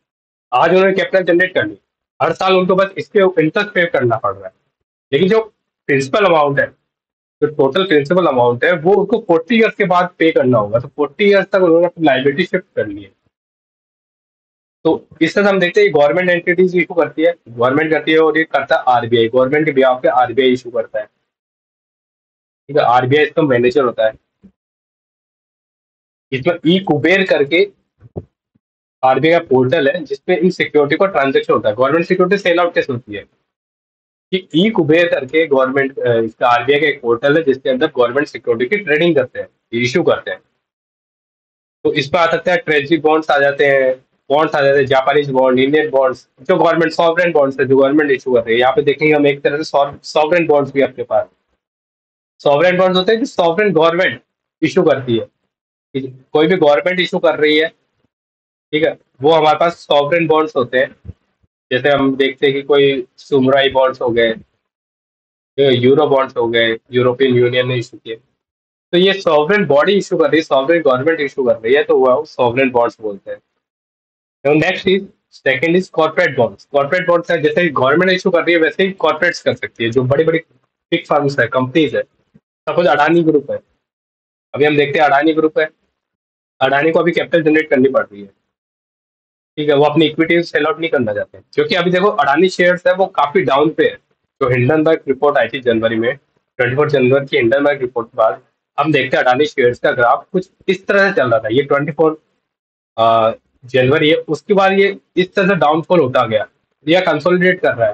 आज उन्होंने कैपिटल जनरेट कर ली, हर साल उनको बस इसके इंटरेस्ट पे करना पड़ रहा है, लेकिन जो प्रिंसिपल अमाउंट है, जो टोटल प्रिंसिपल अमाउंट है, वो उनको 40 ईयर्स के बाद पे करना होगा। तो 40 ईयर्स तक उन्होंने अपनी लाइबिलिटी शिफ्ट कर ली है। तो इस तरह से हम देखते हैं गवर्नमेंट एंटिटीज इशू करती है, गवर्नमेंट करती है, और ये करता है आरबीआई, गवर्नमेंट के बिहाफ पे आरबीआई इशू करता है। ठीक है, आरबीआई इसका मैनेजर होता है। इसमें ई कुबेर करके आरबीआई का पोर्टल है जिसपे इन सिक्योरिटी का ट्रांजेक्शन होता है। गवर्नमेंट सिक्योरिटी सेल आउट कैसे होती है कि ई कुबेर करके गवर्नमेंट, इसका आरबीआई का एक पोर्टल है जिसके अंदर गवर्नमेंट सिक्योरिटी की ट्रेडिंग करते हैं, इशू करते हैं। तो इस पर आ सकता है ट्रेजरी बॉन्ड्स आ जाते हैं, बॉन्ड्स आ जाते हैं, जापानीज बॉन्ड, इंडियन बॉन्ड्स, जो गवर्नमेंट सॉवरेन बॉन्ड्स है जो गवर्नमेंट इशू कर रही है। यहाँ पे देखेंगे हम एक तरह से सॉवरेन बॉन्ड्स भी अपने पास, सॉवरेन बॉन्ड्स होते हैं कि सॉवरेन गवर्नमेंट इशू करती है, कि कोई भी गवर्नमेंट इशू कर रही है, ठीक है, वो हमारे पास सॉवरेन बॉन्ड्स होते हैं। जैसे हम देखते हैं कि कोई सुमराई बॉन्ड्स हो गए, यूरो बॉन्ड्स हो गए, यूरोपियन यूनियन ने इशू किए। तो ये सॉवरेन बॉडी इशू कर रही है, सॉवरेन गवर्नमेंट इशू कर रही है, तो वो सॉवरेन बॉन्ड्स बोलते हैं। तो next is, second is corporate bonds. Corporate bonds है जैसे गवर्नमेंट इशू कर रही है वैसे ही कॉर्पोरेट्स कर सकती है, जो बड़ी बड़ी बिग फर्म्स है, कंपनीज है। सपोज अडानी ग्रुप है, अभी हम देखते हैं अडानी ग्रुप है, अडानी को अभी कैपिटल जनरेट करनी पड़ रही है, ठीक है, वो अपनी इक्विटी सेल आउट नहीं करना चाहते हैं, क्योंकि अभी देखो अडानी शेयर्स है वो काफी डाउन पे है। जो हिंडनबर्ग रिपोर्ट आई थी जनवरी में, 24 जनवरी की हिंडनबर्ग रिपोर्ट के बाद हम देखते हैं अडानी शेयर्स का ग्राफ कुछ इस तरह से चल रहा था। ये 24 जनवरी है, उसके बाद ये इस तरह से डाउनफॉल होता गया, या कंसोलिडेट कर रहा है।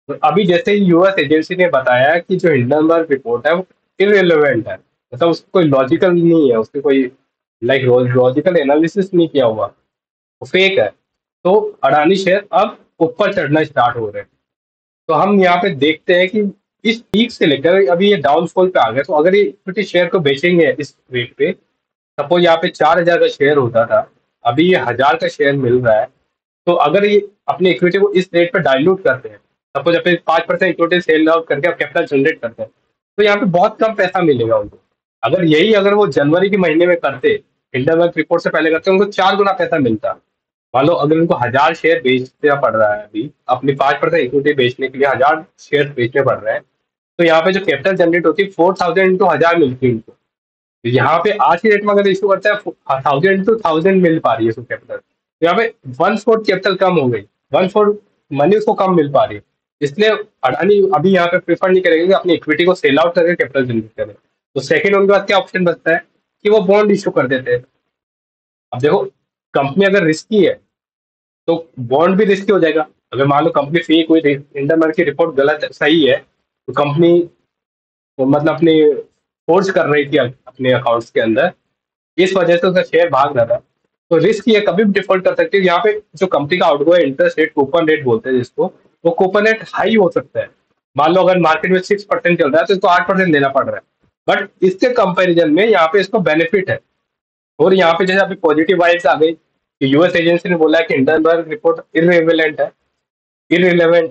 तो अभी जैसे ही यूएस एजेंसी ने बताया कि जो हिंडनबर्ग रिपोर्ट है वो इररिलेवेंट है, मतलब उसको कोई लॉजिकल नहीं है, उसकी कोई लाइक लॉजिकल एनालिसिस नहीं किया हुआ, वो फेक है, तो अडानी शेयर अब ऊपर चढ़ना स्टार्ट हो रहे हैं। तो हम यहाँ पे देखते हैं कि इस पीक से लेकर अभी ये डाउनफॉल पे आ गए। तो अगर ये इक्विटी शेयर को बेचेंगे इस रेट पे, सपोज यहाँ पे 4,000 का शेयर होता था, अभी ये 1,000 का शेयर मिल रहा है, तो अगर ये अपनी इक्विटी को इस रेट पे डाइल्यूट करते हैं, सपोज अपने 5% इक्विटी सेल आउट करके अब कैपिटल जनरेट करते हैं, तो यहाँ पे बहुत कम पैसा मिलेगा उनको। अगर वो जनवरी के महीने में करते, हिंडनबर्ग रिपोर्ट से पहले करते, उनको 4 गुना पैसा मिलता। मान लो अगर उनको 1,000 शेयर बेचना पड़ रहा है, अभी अपनी 5% इक्विटी बेचने के लिए 1,000 शेयर बेचने पड़ रहे हैं, तो यहाँ पे जो कैपिटल जनरेट होती है 4,000 इंटू 1,000 मिलती है उनको। तो यहाँ पे आज की डेट में अगर इशू करता है 1,000 इंटू 1,000 मिल पा रही है उसको कैपिटल, तो यहाँ पे 1/4 कैपिटल कम हो गई, 1/4 मनी उसको कम मिल पा रही है। इसलिए अडानी अभी यहाँ पे प्रेफर नहीं करेंगे कि अपनी इक्विटी को सेल आउट करके कैपिटल जनरेट करें। तो सेकंड उनके पास क्या ऑप्शन बचता है कि वो बॉन्ड इशू कर देते हैं। अब देखो, कंपनी अगर रिस्की है तो बॉन्ड भी रिस्की हो जाएगा। अगर मान लो कंपनी फेक हुई, इंटरनल की रिपोर्ट गलत सही है, तो कंपनी मतलब अपनी फोर्स कर रही थी अपने अकाउंट्स के अंदर, इस वजह से उसका शेयर भाग रहा था, तो रिस्क ये कभी भी डिफॉल्ट कर सकती है। यहाँ पे जो कंपनी का outgoing interest rate, coupon rate बोलते हैं जिसको, वो कूपन रेट हाई हो सकता है। मान लो अगर मार्केट में 6% चल रहा है तो इसको 8% देना पड़ रहा है, बट इसके कंपैरिजन में यहाँ पे इसको बेनिफिट है। और यहाँ पे जैसे अभी पॉजिटिव वाइब्स आ गई कि यूएस एजेंसी ने बोला है कि हिंडनबर्ग रिपोर्ट इररिलेवेंट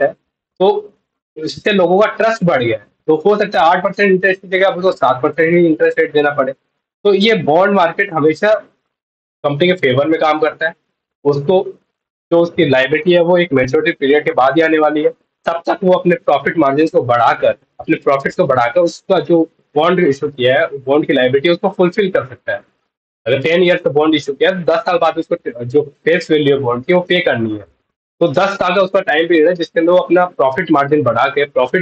है, तो इससे लोगों का ट्रस्ट बढ़ गया है। तो हो सकता है 8% इंटरेस्ट की जगह अब उसको 7% ही इंटरेस्ट रेट देना पड़े। तो ये बॉन्ड मार्केट हमेशा कंपनी के फेवर में काम करता है। उसको जो उसकी लाइबिलिटी है वो एक मैच्योरिटी पीरियड के बाद ही आने वाली है, तब तक वो अपने प्रॉफिट मार्जिन को बढ़ाकर, अपने प्रॉफिट्स को बढ़ाकर उसका जो बॉन्ड इशू किया है, बॉन्ड की लाइबिलिटी उसको फुलफिल कर सकता है। अगर 10 ईयर्स का बॉन्ड इशू किया है तो 10 साल बाद उसको जो फेस वैल्यू है बॉन्ड की वो पे करनी है। तो 10 साल का उसका टाइम पीरियड है जिसके अंदर वो अपना प्रॉफिट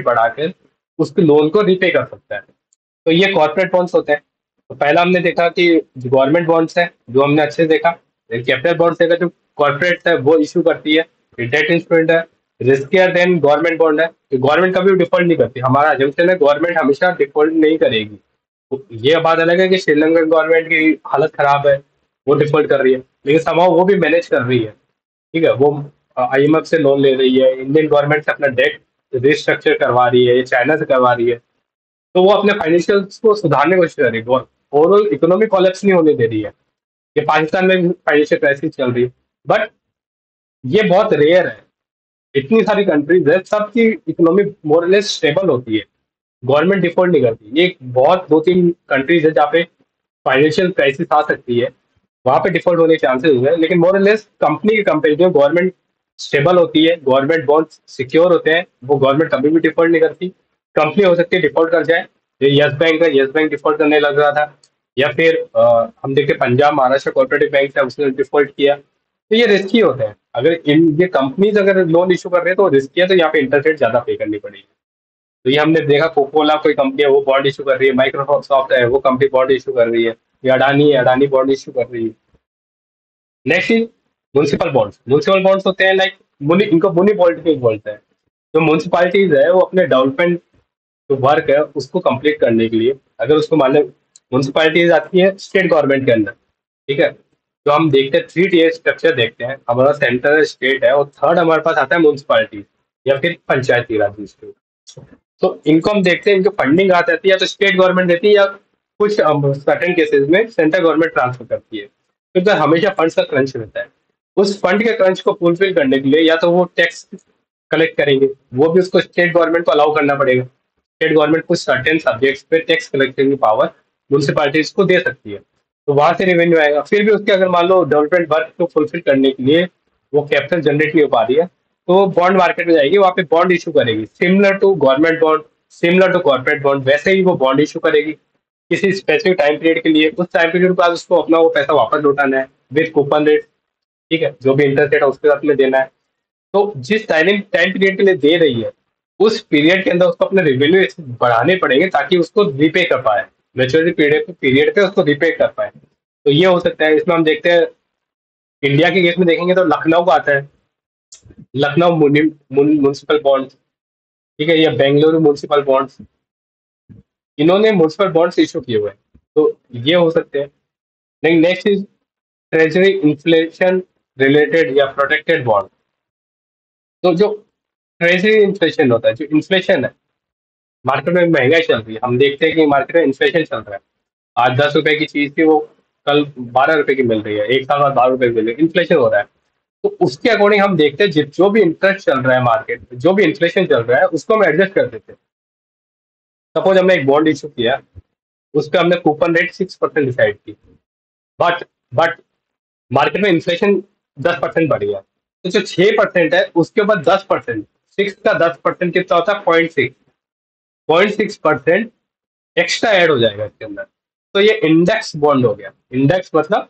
बढ़ा के उसके लोन को रीपे कर सकता है। तो ये कॉर्पोरेट बॉन्ड्स होते हैं। तो पहला हमने देखा कि गवर्नमेंट बॉन्ड्स है, जो हमने अच्छे से देखा। कैपिटल बॉन्ड्स देखा जो कॉर्पोरेट है वो इशू करती है, डेट इंस्ट्रूमेंट है। रिस्कियर देन गवर्नमेंट बॉन्ड है, तो गवर्नमेंट कभी डिफॉल्ट नहीं करती। हमारा अजम्पशन है गवर्नमेंट हमेशा डिफॉल्ट नहीं करेगी। तो ये बात अलग है कि श्रीलंकन गवर्नमेंट की हालत खराब है, वो डिफॉल्ट कर रही है, लेकिन समाव वो भी मैनेज कर रही है। ठीक है, वो आईएमएफ से लोन ले रही है, इंडियन गवर्नमेंट से अपना डेट रिस्ट्रक्चर करवा रही है, ये चाइना से करवा रही है। तो वो अपने फाइनेंशियल्स को सुधारने की कोशिश कर रही है, ओवरऑल इकोनॉमिक कोलैप्स नहीं होने दे रही है। ये पाकिस्तान में फाइनेंशियल क्राइसिस चल रही है, बट ये बहुत रेयर है। इतनी सारी कंट्रीज है, सबकी इकोनॉमी मोरलेस स्टेबल होती है, गवर्नमेंट डिफॉल्ट नहीं करती। ये बहुत 2-3 कंट्रीज है जहाँ पे फाइनेंशियल क्राइसिस आ सकती है, वहां पे डिफॉल्ट होने के चांसेस हैं, लेकिन मोरलेस कंपनी के कंपेरिजन गवर्नमेंट स्टेबल होती है, गवर्नमेंट बॉन्ड सिक्योर होते हैं, वो गवर्नमेंट कभी भी डिफॉल्ट नहीं करती। कंपनी हो सकती है डिफॉल्ट कर जाए, जो यस बैंक है, यस बैंक डिफॉल्ट करने लग रहा था, या फिर हम देखते पंजाब महाराष्ट्र कोऑपरेटिव बैंक है, उसने डिफॉल्ट किया। तो ये रिस्की होते हैं। अगर इन ये कंपनीज अगर लोन इशू कर रहे हैं तो रिस्की है, तो यहाँ पे इंटरेस्ट रेट ज्यादा पे करनी पड़ेगी। तो ये हमने देखा, कोकोला कोई कंपनी है वो बॉन्ड इशू कर रही है, माइक्रोसॉफ्ट है वो कंपनी बॉन्ड इशू कर रही है, या अडानी है, अडानी बॉन्ड इशू कर रही है। Next is municipal bonds. Municipal bonds होते हैं लाइक इनको मुनिसिपलिटी बोलते हैं। जो म्यूनसिपालिटीज है वो अपने डेवलपमेंट जो वर्क है उसको कंप्लीट करने के लिए, अगर उसको मान लो म्यूनसिपालिटीज आती है स्टेट गवर्नमेंट के अंदर, ठीक है, तो हम देखते हैं 3 टीयर स्ट्रक्चर देखते हैं। हमारा सेंटर स्टेट है और थर्ड हमारे पास आता है म्यूनसिपालिटी या फिर पंचायती राज डिस्ट्रिक्ट। तो इनको हम देखते हैं, इनको फंडिंग कहाँ से आती है, या तो स्टेट गवर्नमेंट देती है, या कुछ सर्टेन केसेस में सेंट्रल गवर्नमेंट ट्रांसफर करती है। क्योंकि हमेशा फंड्स का क्रंच रहता है। उस फंड के क्रंच को फुलफिल करने के लिए या तो वो टैक्स कलेक्ट करेंगे, वो भी उसको स्टेट गवर्नमेंट को अलाउ करना पड़ेगा। स्टेट गवर्नमेंट कुछ सर्टेन सब्जेक्ट्स पे टैक्स कलेक्शन की पावर म्यूनसिपालिटीज को दे सकती है, तो वहां से रेवेन्यू आएगा। फिर भी उसके अगर मान लो डेवलपमेंट वर्क को फुलफिल करने के लिए वो कैपिटल जनरेट नहीं हो पा रही है, तो बॉन्ड मार्केट में जाएगी, वहां पे बॉन्ड इशू करेगी, similar to government bond, similar to corporate bond, वैसे ही वो बॉन्ड इशू करेगी किसी स्पेसिफिक टाइम पीरियड के लिए। उस टाइम पीरियड के बाद उसको अपना वो पैसा वापस लौटाना है विद कूपन रेट। ठीक है, जो भी इंटरेस्ट रेट है उसके साथ में देना है। तो जिस टाइम टाइम पीरियड के लिए दे रही है, उस पीरियड के अंदर उसको अपने रेवेन्यू बढ़ाने पड़ेंगे ताकि उसको रिपे कर पाए, मेच्योरिटी पीरियड पे उसको रिपे कर पाए। तो ये हो सकता है। इसमें हम देखते हैं इंडिया के केस में देखेंगे तो लखनऊ का आता है, लखनऊ म्यूनिसिपल बॉन्ड, ठीक है, या बेंगलुरु म्यूनिसिपल बॉन्ड्स, इन्होंने म्यूनिसिपल बॉन्ड्स इशू किए हुए हैं। तो ये हो सकते हैं। लेकिन next is treasury inflation related या प्रोटेक्टेड बॉन्ड। तो जो ट्रेजरी इन्फ्लेशन होता है, जो इन्फ्लेशन है, मार्केट में महंगाई चल रही है, हम देखते हैं कि मार्केट में इन्फ्लेशन चल रहा है। आज 10 रुपए की चीज थी, वो कल 12 रुपए की मिल रही है, एक साल बाद 12 रुपए की मिल रही है, इन्फ्लेशन हो रहा है। तो उसके अकॉर्डिंग हम देखते हैं जो भी इंटरेस्ट चल रहा है मार्केट में, जो भी इन्फ्लेशन चल रहा है उसको हम एडजस्ट कर देते हैं। सपोज हमने एक बॉन्ड इशू किया, उस पर हमने कूपन रेट 6% डिसाइड की, बट बट मार्केट में इन्फ्लेशन 10% बढ़ गया, तो जो 6% है उसके ऊपर 10%, 6 का 10% कितना होता है, 0.6% एक्स्ट्रा ऐड हो जाएगा इसके अंदर। तो ये इंडेक्स बॉन्ड हो गया। इंडेक्स मतलब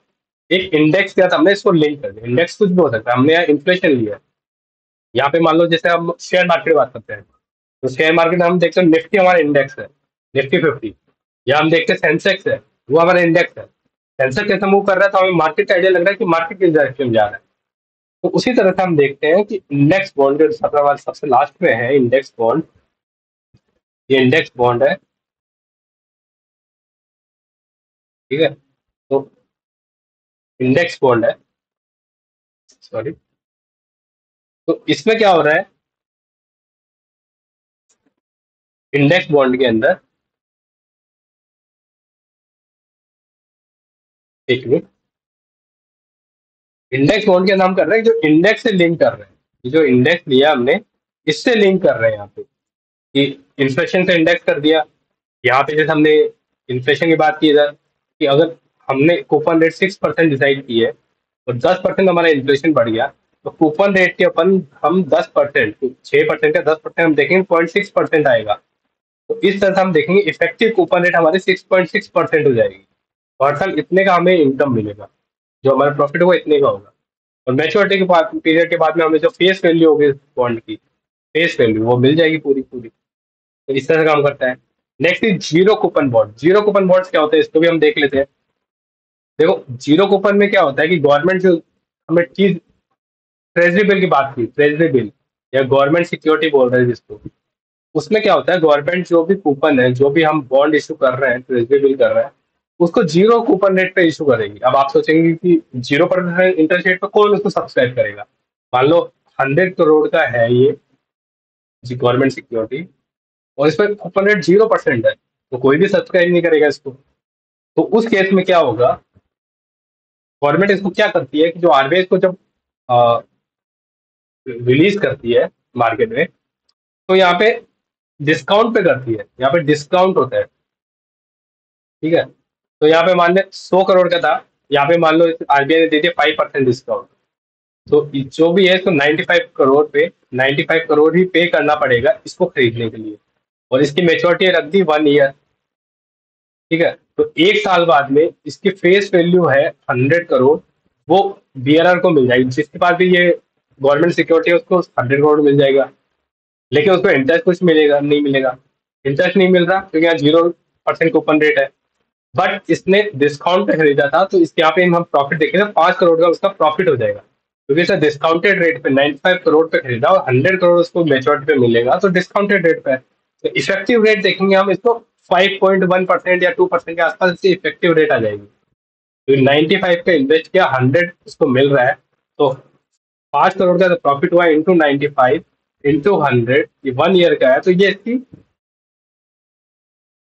एक इंडेक्स के साथ हमने इसको लिंक कर दिया। इंडेक्स कुछ भी हो सकता है, हमने यहाँ इन्फ्लेशन लिया है। यहाँ पे मान लो जैसे हम शेयर मार्केट की बात करते हैं, तो शेयर मार्केट में हम देखते हैं निफ्टी हमारा इंडेक्स है, निफ्टी 50, या हम देखते हैं सेंसेक्स है, वो हमारा इंडेक्स है। सेंसर कैसे मूव कर रहा है, तो हमें मार्केट का आइडिया लग रहा है कि मार्केट किस डायरेक्शन में जा रहा है। तो उसी तरह से हम देखते हैं कि इंडेक्स बॉन्ड जो सबसे लास्ट में है, इंडेक्स बॉन्ड, ये इंडेक्स बॉन्ड है, ठीक है। तो इंडेक्स बॉन्ड है, सॉरी। तो इसमें क्या हो रहा है, इंडेक्स बॉन्ड के अंदर, एक मिनट, इंडेक्स बॉन्ड के नाम कर रहे हैं जो इंडेक्स से लिंक कर रहे हैं। ये जो इंडेक्स लिया हमने, इससे लिंक कर रहे हैं यहाँ पे, कि इन्फ्लेशन से इंडेक्स कर दिया। यहाँ पे जैसे हमने इन्फ्लेशन की बात की इधर, कि अगर हमने कूपन रेट 6% डिसाइड की है और 10% हमारा इन्फ्लेशन बढ़ गया, तो कूपन रेट के अपन हम 10%, 6% का 10% हम देखेंगे 0.6% आएगा। तो इस तरह से हम देखेंगे इफेक्टिव कूपन रेट हमारी 6.6% हो जाएगी, और हर साल इतने का हमें इनकम मिलेगा, जो हमारा प्रॉफिट होगा इतने का होगा। और मैच्योरिटी के बाद, पीरियड के बाद में हमें जो फेस वैल्यू होगी बॉन्ड की, फेस वैल्यू वो मिल जाएगी पूरी पूरी। तो इस तरह से काम करता है। Next is zero coupon bond. Zero coupon bonds क्या होते हैं, इसको भी हम देख लेते हैं। देखो, जीरो कूपन में क्या होता है कि गवर्नमेंट जो हमें चीज, ट्रेजरी बिल की बात की, ट्रेजरी बिल या गवर्नमेंट सिक्योरिटी बोल रहे हैं जिसको, उसमें क्या होता है, गवर्नमेंट जो भी कूपन है, जो भी हम बॉन्ड इशू कर रहे हैं, ट्रेजरी बिल कर रहे हैं, उसको जीरो कूपन रेट पे इशू करेगी। अब आप सोचेंगे कि 0% इंटरेस्ट रेट पे कौन उसको सब्सक्राइब करेगा। मान लो 100 करोड़ का है ये जी गवर्नमेंट सिक्योरिटी, और इस पर कूपन रेट 0% है, तो कोई भी सब्सक्राइब नहीं करेगा इसको। तो उस केस में क्या होगा, गवर्नमेंट इसको क्या करती है कि जो आरबीआई को जब रिलीज करती है मार्केट में, तो यहाँ पे डिस्काउंट पे करती है, यहाँ पे डिस्काउंट होता है, ठीक है। तो यहाँ पे मान ले 100 करोड़ का था, यहाँ पे मान लो आरबीआई ने दे दिया 5% डिस्काउंट। तो जो भी है इसको 95 करोड़ पे, 95 करोड़ ही पे करना पड़ेगा इसको खरीदने के लिए। और इसकी मेच्योरिटी रख दी 1 ईयर, ठीक है। तो 1 साल बाद में इसकी फेस वैल्यू है 100 करोड़, वो बीआरआर को मिल जाएगी। जिसके पास भी ये गवर्नमेंट सिक्योरिटी है उसको 100 करोड़ मिल जाएगा, लेकिन उसको इंटरेस्ट कुछ मिलेगा नहीं, मिलेगा इंटरेस्ट नहीं मिल रहा, क्योंकि यहाँ 0% कूपन रेट है। बट इसने डिस्काउंट पे खरीदा था, तो इसके यहाँ पे हम प्रॉफिट देखेंगे, 5 करोड़ का उसका प्रॉफिट हो जाएगा, क्योंकि इसने डिस्काउंटेड रेट पे 95 करोड़ पे खरीदा और 100 करोड़ उसको मेच्योरिटी पे मिलेगा, तो डिस्काउंटेड रेट पे है। तो इफेक्टिव रेट देखेंगे हम इसको 5.1% या 2% के आसपास इसकी इफेक्टिव रेट आ जाएगी। तो 95 का इन्वेस्ट किया, 100 उसको मिल रहा है, तो 5 करोड़ का प्रॉफिट हुआ इंटू 95 इंटू 100, ये 1 ईयर का है। तो ये इसकी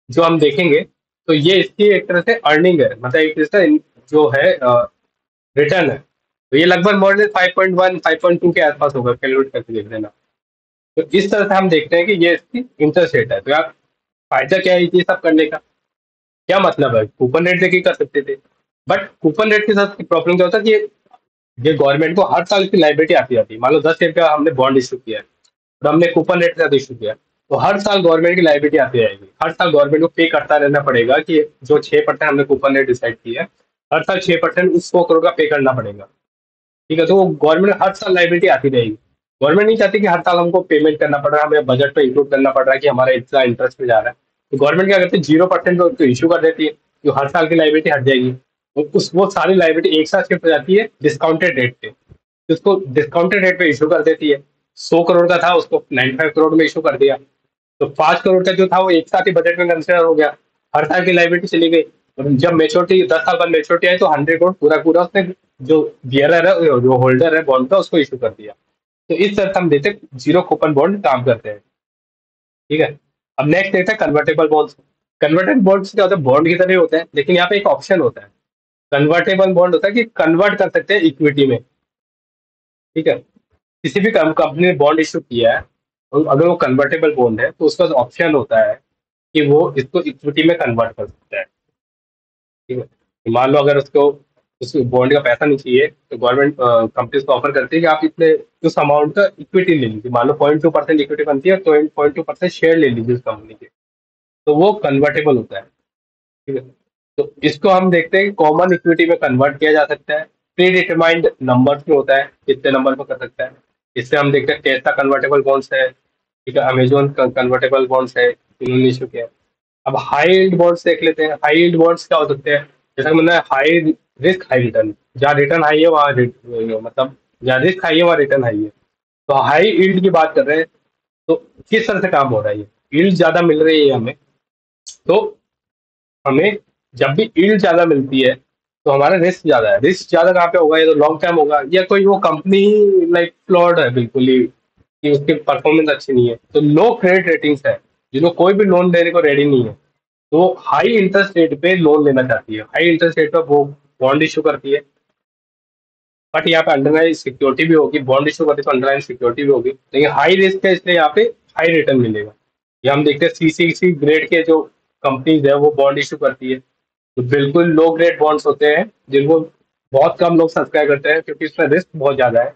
जो हम देखेंगे, तो ये इसकी एक तरह से अर्निंग है, मतलब एक तरह से जो है रिटर्न है। तो ये लगभग मोर देन 5.1 5.2 के आसपास होगा, कैलकुलेट करके देख लेना। तो इस तरह से हम देखते हैं कि ये इसकी इंटरेस्ट रेट है। तो यार फायदा क्या है ये सब करने का, क्या मतलब है, कूपन रेट देके कर सकते थे। बट कूपन रेट के साथ प्रॉब्लम क्या होता है कि ये गवर्नमेंट को हर साल की लाइबिलिटी आती जाती है। मान लो 10 ईयर का हमने बॉन्ड इशू किया है, तो हमने कूपन रेट के साथ इशू किया, तो हर साल गवर्नमेंट की लाइबिलिटी आती जाएगी। हर साल गवर्नमेंट को पे करता रहना पड़ेगा, कि जो 6% हमने कूपन रेट डिसाइड किया है, हर साल 6% उस 100 करोड़ का पे करना पड़ेगा, ठीक है। तो वो गवर्नमेंट हर साल लाइबिलिटी आती रहेगी। गवर्नमेंट नहीं चाहती कि हर साल हमको पेमेंट करना पड़ रहा है, हमें बजट पे इंक्लूड करना पड़ रहा है कि हमारा इतना इंटरेस्ट में जा रहा है। तो गवर्नमेंट क्या करती है, 0% तो इशू कर देती है, जो हर साल की लाइबिलिटी हट जाएगी। वो सारी लाइबिलिटी एक साथ शिफ्ट हो जाती है डिस्काउंटेड रेट पे, तो उसको डिस्काउंटेड रेट पे इशू कर देती है। 100 करोड़ का था, उसको 95 करोड़ में इशू कर दिया, तो 5 करोड़ का जो था वो एक साथ ही बजट में कंसिडर हो गया, हर साल की लाइबिलिटी चली गई। और जब मेच्योरिटी 10 साल बाद मेच्योरिटी आई, तो 100 करोड़ पूरा पूरा उसने, जो बियरर है, जो होल्डर है बॉन्ड का, उसको इशू कर दिया। तो इस तरह से हम देते जीरो कूपन बॉन्ड काम करते हैं, ठीक है। अब नेक्स्ट देखते हैं कन्वर्टेबल बॉन्ड्स। कन्वर्टेबल बॉन्ड्स क्या होता है, बॉन्ड की तरह ही होता है, लेकिन यहाँ पे एक ऑप्शन होता है। कन्वर्टेबल बॉन्ड होता है कि कन्वर्ट कर सकते हैं इक्विटी में, ठीक है। किसी भी कंपनी ने बॉन्ड इशू किया है, और अगर वो कन्वर्टेबल बॉन्ड है, तो उसका ऑप्शन होता है कि वो इसको इक्विटी में कन्वर्ट कर सकता है, ठीक है। तो मान लो अगर उसको उस बॉन्ड का पैसा नहीं चाहिए, तो गवर्नमेंट कंपनी को ऑफर करती है कि आप इतने उस अमाउंट का इक्विटी ले लीजिए। मान लो 0.2% इक्विटी बनती है, तो 0.2% शेयर ले लीजिए उस कंपनी के, तो वो कन्वर्टेबल होता है, ठीक है। तो इसको हम देखते हैं कि कॉमन इक्विटी में कन्वर्ट किया जा सकता है। प्री डिटरमाइंड नंबर में होता है, कितने नंबर पर कर सकता है। इससे हम देखते हैं टेस्ला कन्वर्टेबल बॉन्ड्स है, ठीक है, अमेजोन कन्वर्टेबल बॉन्ड्स है, इन्होंने इशू किया है। अब हाई यील्ड बॉन्ड्स देख लेते हैं। हाई यील्ड बॉन्ड्स क्या हो सकते हैं? जैसा मैंने हाई रिस्क हाई रिटर्न, जहाँ रिटर्न हाई है वहाँ मतलब जहाँ रिस्क हाई है वहाँ रिटर्न हाई है। तो हाई यील्ड की बात कर रहे हैं, तो किस तरह से काम हो रहा है? ये यील्ड ज्यादा मिल रही है हमें, तो हमें जब भी यील्ड ज्यादा मिलती है तो हमारा रिस्क ज्यादा है। रिस्क ज्यादा कहाँ पे होगा? या तो लॉन्ग टर्म होगा, या कोई वो कंपनी लाइक फ्लॉड है बिल्कुल ही, कि उसकी परफॉर्मेंस अच्छी नहीं है, तो लो क्रेडिट रेटिंग्स है, जिनको कोई भी लोन देने को रेडी नहीं है, तो हाई इंटरेस्ट रेट पे लोन लेना चाहती है। हाई इंटरेस्ट रेट पर वो बॉन्ड इशू करती है, बट यहाँ पे अंडरलाइन सिक्योरिटी भी होगी। बॉन्ड इशू करती है तो अंडरलाइन सिक्योरिटी भी होगी, लेकिन हाई रिस्क है इसलिए यहाँ पे हाई रिटर्न मिलेगा। ये हम देखते हैं सीसीसी ग्रेड के जो कंपनीज है वो बॉन्ड इशू करती है, तो बिल्कुल लो ग्रेड बॉन्ड्स होते हैं जिनको बहुत कम लोग सब्सक्राइब करते हैं, क्योंकि इसमें रिस्क बहुत ज्यादा है,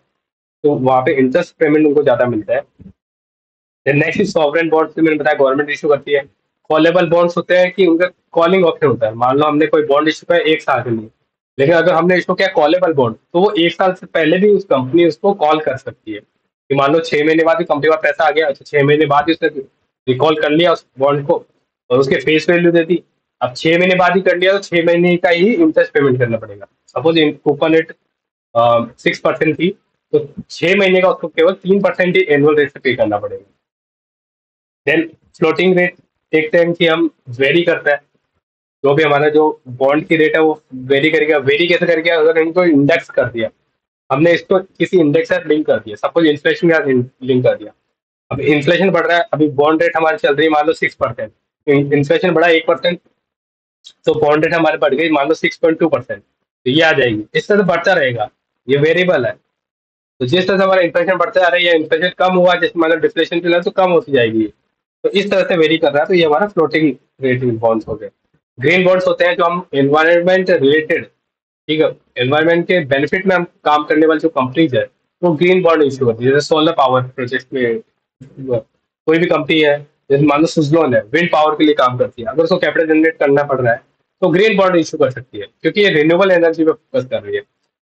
तो वहाँ पे इंटरेस्ट पेमेंट उनको ज्यादा मिलता है। नेक्स्ट सॉवरेन बॉन्ड्स, मैंने बताया गवर्नमेंट इशू करती है। कॉलेबल बॉन्ड्स होते हैं कि उनका कॉलिंग ऑप्शन होता है। मान लो हमने कोई बॉन्ड इशू किया 1 साल के लिए, लेकिन अगर हमने इशू किया कॉलेबल बॉन्ड, तो वो 1 साल से पहले भी उस कंपनी उसको कॉल कर सकती है। कि मान लो 6 महीने बाद भी कंपनी का पैसा आ गया, अच्छा 6 महीने बाद ही उसने रिकॉल कर लिया उस बॉन्ड को और उसके फेस वैल्यू दे दी। अब 6 महीने बाद ही कर लिया तो 6 महीने का ही इंटरेस्ट पेमेंट करना पड़ेगा। सपोज कूपन रेट 6% थी, तो 6 महीने का उसको केवल 3% ही एनुअल रेट से पे करना पड़ेगा। देन फ्लोटिंग रेट देखते हैं कि हम वेरी करता है, जो भी हमारा जो बॉन्ड की रेट है वो वेरी करेगा। वेरी कैसे करेगा? अगर इनको इंडेक्स कर दिया, हमने इसको किसी इंडेक्स से लिंक कर दिया, सपोज इन्फ्लेशन के साथ लिंक कर दिया। अब इन्फ्लेशन बढ़ रहा है, अभी बॉन्ड रेट हमारी चल रही है मान लो 6%, इन्फ्लेशन बढ़ा 1%, तो बॉन्ड रेट हमारे बढ़ गई मान लो 6.2%, तो ये आ जाएगी। इस तरह से बढ़ता रहेगा, ये वेरिएबल है। तो जिस तरह से हमारा इन्फ्लेशन बढ़ता जा रहा है या इन्फ्लेशन कम हुआ, जैसे मतलब डिफ्लेशन चला तो कम होती जाएगी। तो इस तरह से वेरी कर रहा है, तो ये हमारा फ्लोटिंग रेटिंग बॉन्ड्स हो गए। ग्रीन बॉन्ड्स होते हैं जो हम एनवायरमेंट रिलेटेड, ठीक है, एनवायरमेंट के बेनिफिट में हम काम करने वाली जो कंपनीज है, वो ग्रीन बॉन्ड इशू करती है। जैसे सोलर पावर प्रोजेक्ट में कोई भी कंपनी है, जैसे मान लो सुजलोन है, विंड पावर के लिए काम करती है, अगर उसको कैपिटल जनरेट करना पड़ रहा है तो ग्रीन बॉन्ड इशू कर सकती है, क्योंकि ये रिन्यूएबल एनर्जी पे फोकस कर रही है।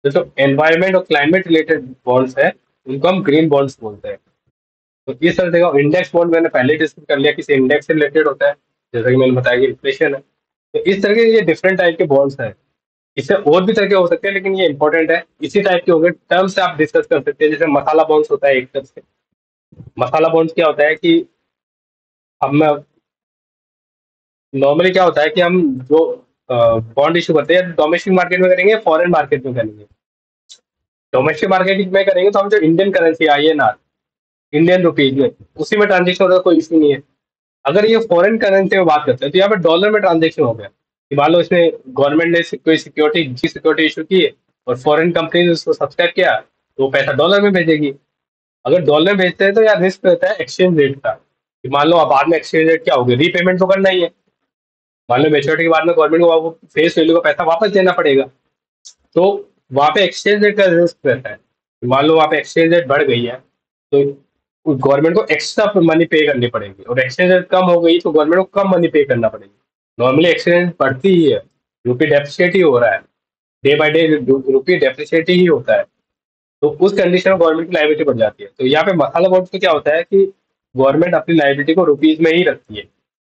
जो एनवायरमेंट और क्लाइमेट रिलेटेड बॉन्ड्स है, उनको हम ग्रीन बॉन्ड्स बोलते हैं। तो इस तरह से इंडेक्स बॉन्ड मैंने पहले डिस्कस कर लिया, किसी इंडेक्स से रिलेटेड होता है, जैसा कि मैंने बताया कि इन्फ्लेशन है। तो इस तरह के ये डिफरेंट टाइप के बॉन्ड्स हैं। इससे और भी तरह के हो सकते हैं, लेकिन ये इंपॉर्टेंट है। इसी टाइप के हो गए, टर्म से आप डिस्कस कर सकते हैं। जैसे मसाला बॉन्ड्स होता है एक तरह से। मसाला बॉन्ड्स क्या होता है कि हम नॉर्मली क्या होता है कि हम जो बॉन्ड इशू करते हैं डोमेस्टिक मार्केट में करेंगे, फॉरेन मार्केट में करेंगे। डोमेस्टिक मार्केट में करेंगे तो हम जो Indian currency INR, Indian rupees में, उसी में ट्रांजेक्शन होता है, कोई इशू नहीं है। अगर ये फॉरेन करेंसी में बात करते हैं तो यहाँ पे डॉलर में ट्रांजेक्शन हो गया, कि मान लो इसमें गवर्नमेंट ने कोई सिक्योरिटी जी सिक्योरिटी इशू की है और फॉरेन कंपनी ने उसको सब्सक्राइब किया, तो वो पैसा डॉलर में भेजेगी। अगर डॉलर में भेजते हैं तो यार रिस्क रहता है एक्सचेंज रेट का, कि मान लो अब बाद में एक्सचेंज रेट क्या होगी, रीपेमेंट तो करना ही है। मान लो मेच्योरिटी के बाद में गवर्नमेंट को वो फेस वैल्यू का पैसा वापस देना पड़ेगा, तो वहां पे एक्सचेंज रेट का रिस्क रहता है। मान लो वहां पे एक्सचेंज रेट बढ़ गई है, तो गवर्नमेंट को एक्स्ट्रा मनी पे करनी पड़ेगी, और एक्सचेंज रेट कम हो गई तो गवर्नमेंट को कम मनी पे करना पड़ेगी। नॉर्मली एक्सचेंज रेट बढ़ती ही है, रुपी डेप्रिशिएट ही हो रहा है, day by day rupee depreciate ही होता है। तो उस कंडीशन में गवर्नमेंट की लाइबिलिटी बढ़ जाती है। तो यहाँ पे मसाला बोर्ड पे क्या होता है कि गवर्नमेंट अपनी लाइबिलिटी को रुपीज में ही रखती है,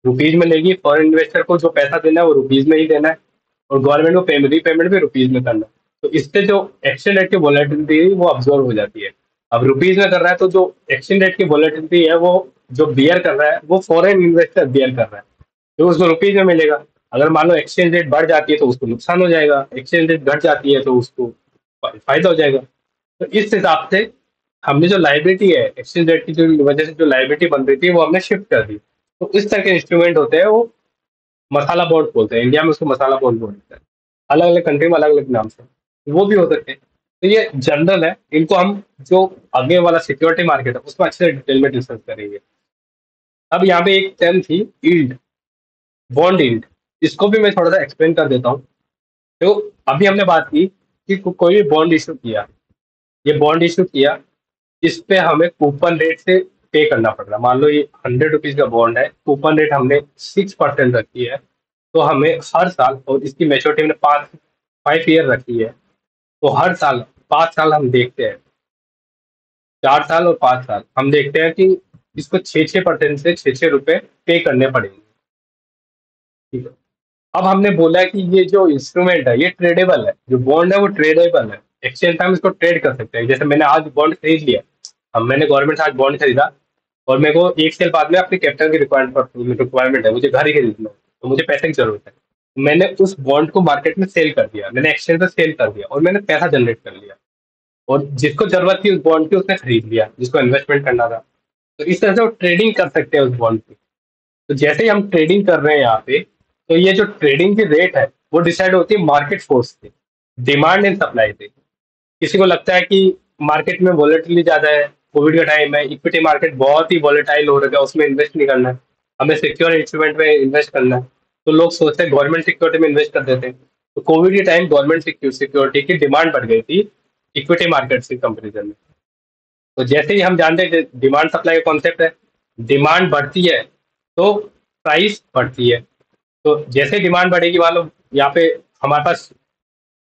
रुपीज में लेगी। फॉरेन इन्वेस्टर को जो पैसा देना है वो रुपीज में ही देना है, और गवर्नमेंट को रीपेमेंट भी रुपीज में करना है। तो इससे जो एक्सचेंज रेट की वॉलेटिलिटी है वो अब्जॉर्व हो जाती है। अब रुपीज में कर रहा है तो जो एक्सचेंज रेट की वॉलेटिलिटी है वो जो बियर कर रहा है वो फॉरेन इन्वेस्टर बियर कर रहा है, तो उसको रुपीज में मिलेगा। अगर मान लो एक्सचेंज रेट बढ़ जाती है तो उसको नुकसान हो जाएगा, एक्सचेंज रेट घट जाती है तो उसको फायदा हो जाएगा। तो इस हिसाब से हमने जो लाइबिलिटी है एक्सचेंज रेट की जो वजह से जो लाइबिलिटी बन रही थी वो हमने शिफ्ट कर दी। तो इस तरह के इंस्ट्रूमेंट होते हैं वो मसाला बॉन्ड बोलते हैं। इंडिया में उसको मसाला बॉन्ड बोलते हैं, अलग अलग कंट्री में अलग अलग नाम से वो भी हो सकते हैं। तो ये जनरल है, इनको हम जो आगे वाला सिक्योरिटी मार्केट है उसमें अच्छे से डिटेल में डिस्कस करेंगे। अब यहाँ पे एक टर्म थी ईल्ड, बॉन्ड ईल्ड, इसको भी मैं थोड़ा सा एक्सप्लेन कर देता हूँ। तो अभी हमने बात की कि कोई भी बॉन्ड इशू किया, ये बॉन्ड इशू किया, इस पे हमें कूपन रेट से पे करना पड़ रहा है। मान लो ये 100 रुपीज का बॉन्ड है, कूपन रेट हमने 6% रखी है, तो हमें हर साल, और इसकी मेच्योरिटी हमने 5 ईयर रखी है, तो हर साल 5 साल हम देखते हैं, 4 साल और 5 साल हम देखते हैं कि इसको 6-6% से 6-6 रुपए पे करने पड़ेंगे। ठीक है। अब हमने बोला कि ये जो इंस्ट्रूमेंट है ये ट्रेडेबल है, जो बॉन्ड है वो ट्रेडेबल है, एक्सचेंज पे हम इसको ट्रेड कर सकते हैं। जैसे मैंने आज बॉन्ड खरीद लिया, अब मैंने गवर्नमेंट से आज बॉन्ड खरीदा और मेरे को 1 साल बाद में अपनी कैपिटल की रिक्वायरमेंट है, मुझे घर ही खरीदना है, तो मुझे पैसे की जरूरत है। मैंने उस बॉन्ड को मार्केट में सेल कर दिया, मैंने एक्सचेंज पे सेल कर दिया और मैंने पैसा जनरेट कर लिया। और जिसको जरूरत थी उस बॉन्ड की उसने खरीद लिया, जिसको इन्वेस्टमेंट करना था। तो इस तरह से वो ट्रेडिंग कर सकते हैं उस बॉन्ड की। तो जैसे ही हम ट्रेडिंग कर रहे हैं यहाँ पे, तो ये जो ट्रेडिंग की रेट है वो डिसाइड होती है मार्केट फोर्स से, डिमांड एंड सप्लाई से। किसी को लगता है कि मार्केट में वॉलेटिलिटी ज्यादा है, कोविड का टाइम है, इक्विटी मार्केट बहुत ही वॉलेटाइल हो रखा है, उसमें इन्वेस्ट नहीं करना है, हमें सिक्योर इंस्ट्रूमेंट में इन्वेस्ट करना है। तो लोग सोचते हैं गवर्नमेंट सिक्योरिटी में इन्वेस्ट कर देते हैं। तो कोविड के टाइम गवर्नमेंट सिक्योरिटी की डिमांड बढ़ गई थी इक्विटी मार्केट से कंपेरिजन में। तो जैसे ही हम जानते हैं डिमांड सप्लाई का कॉन्सेप्ट है, डिमांड बढ़ती है तो प्राइस बढ़ती है। तो जैसे डिमांड बढ़ेगी, मान लो यहाँ पे हमारे पास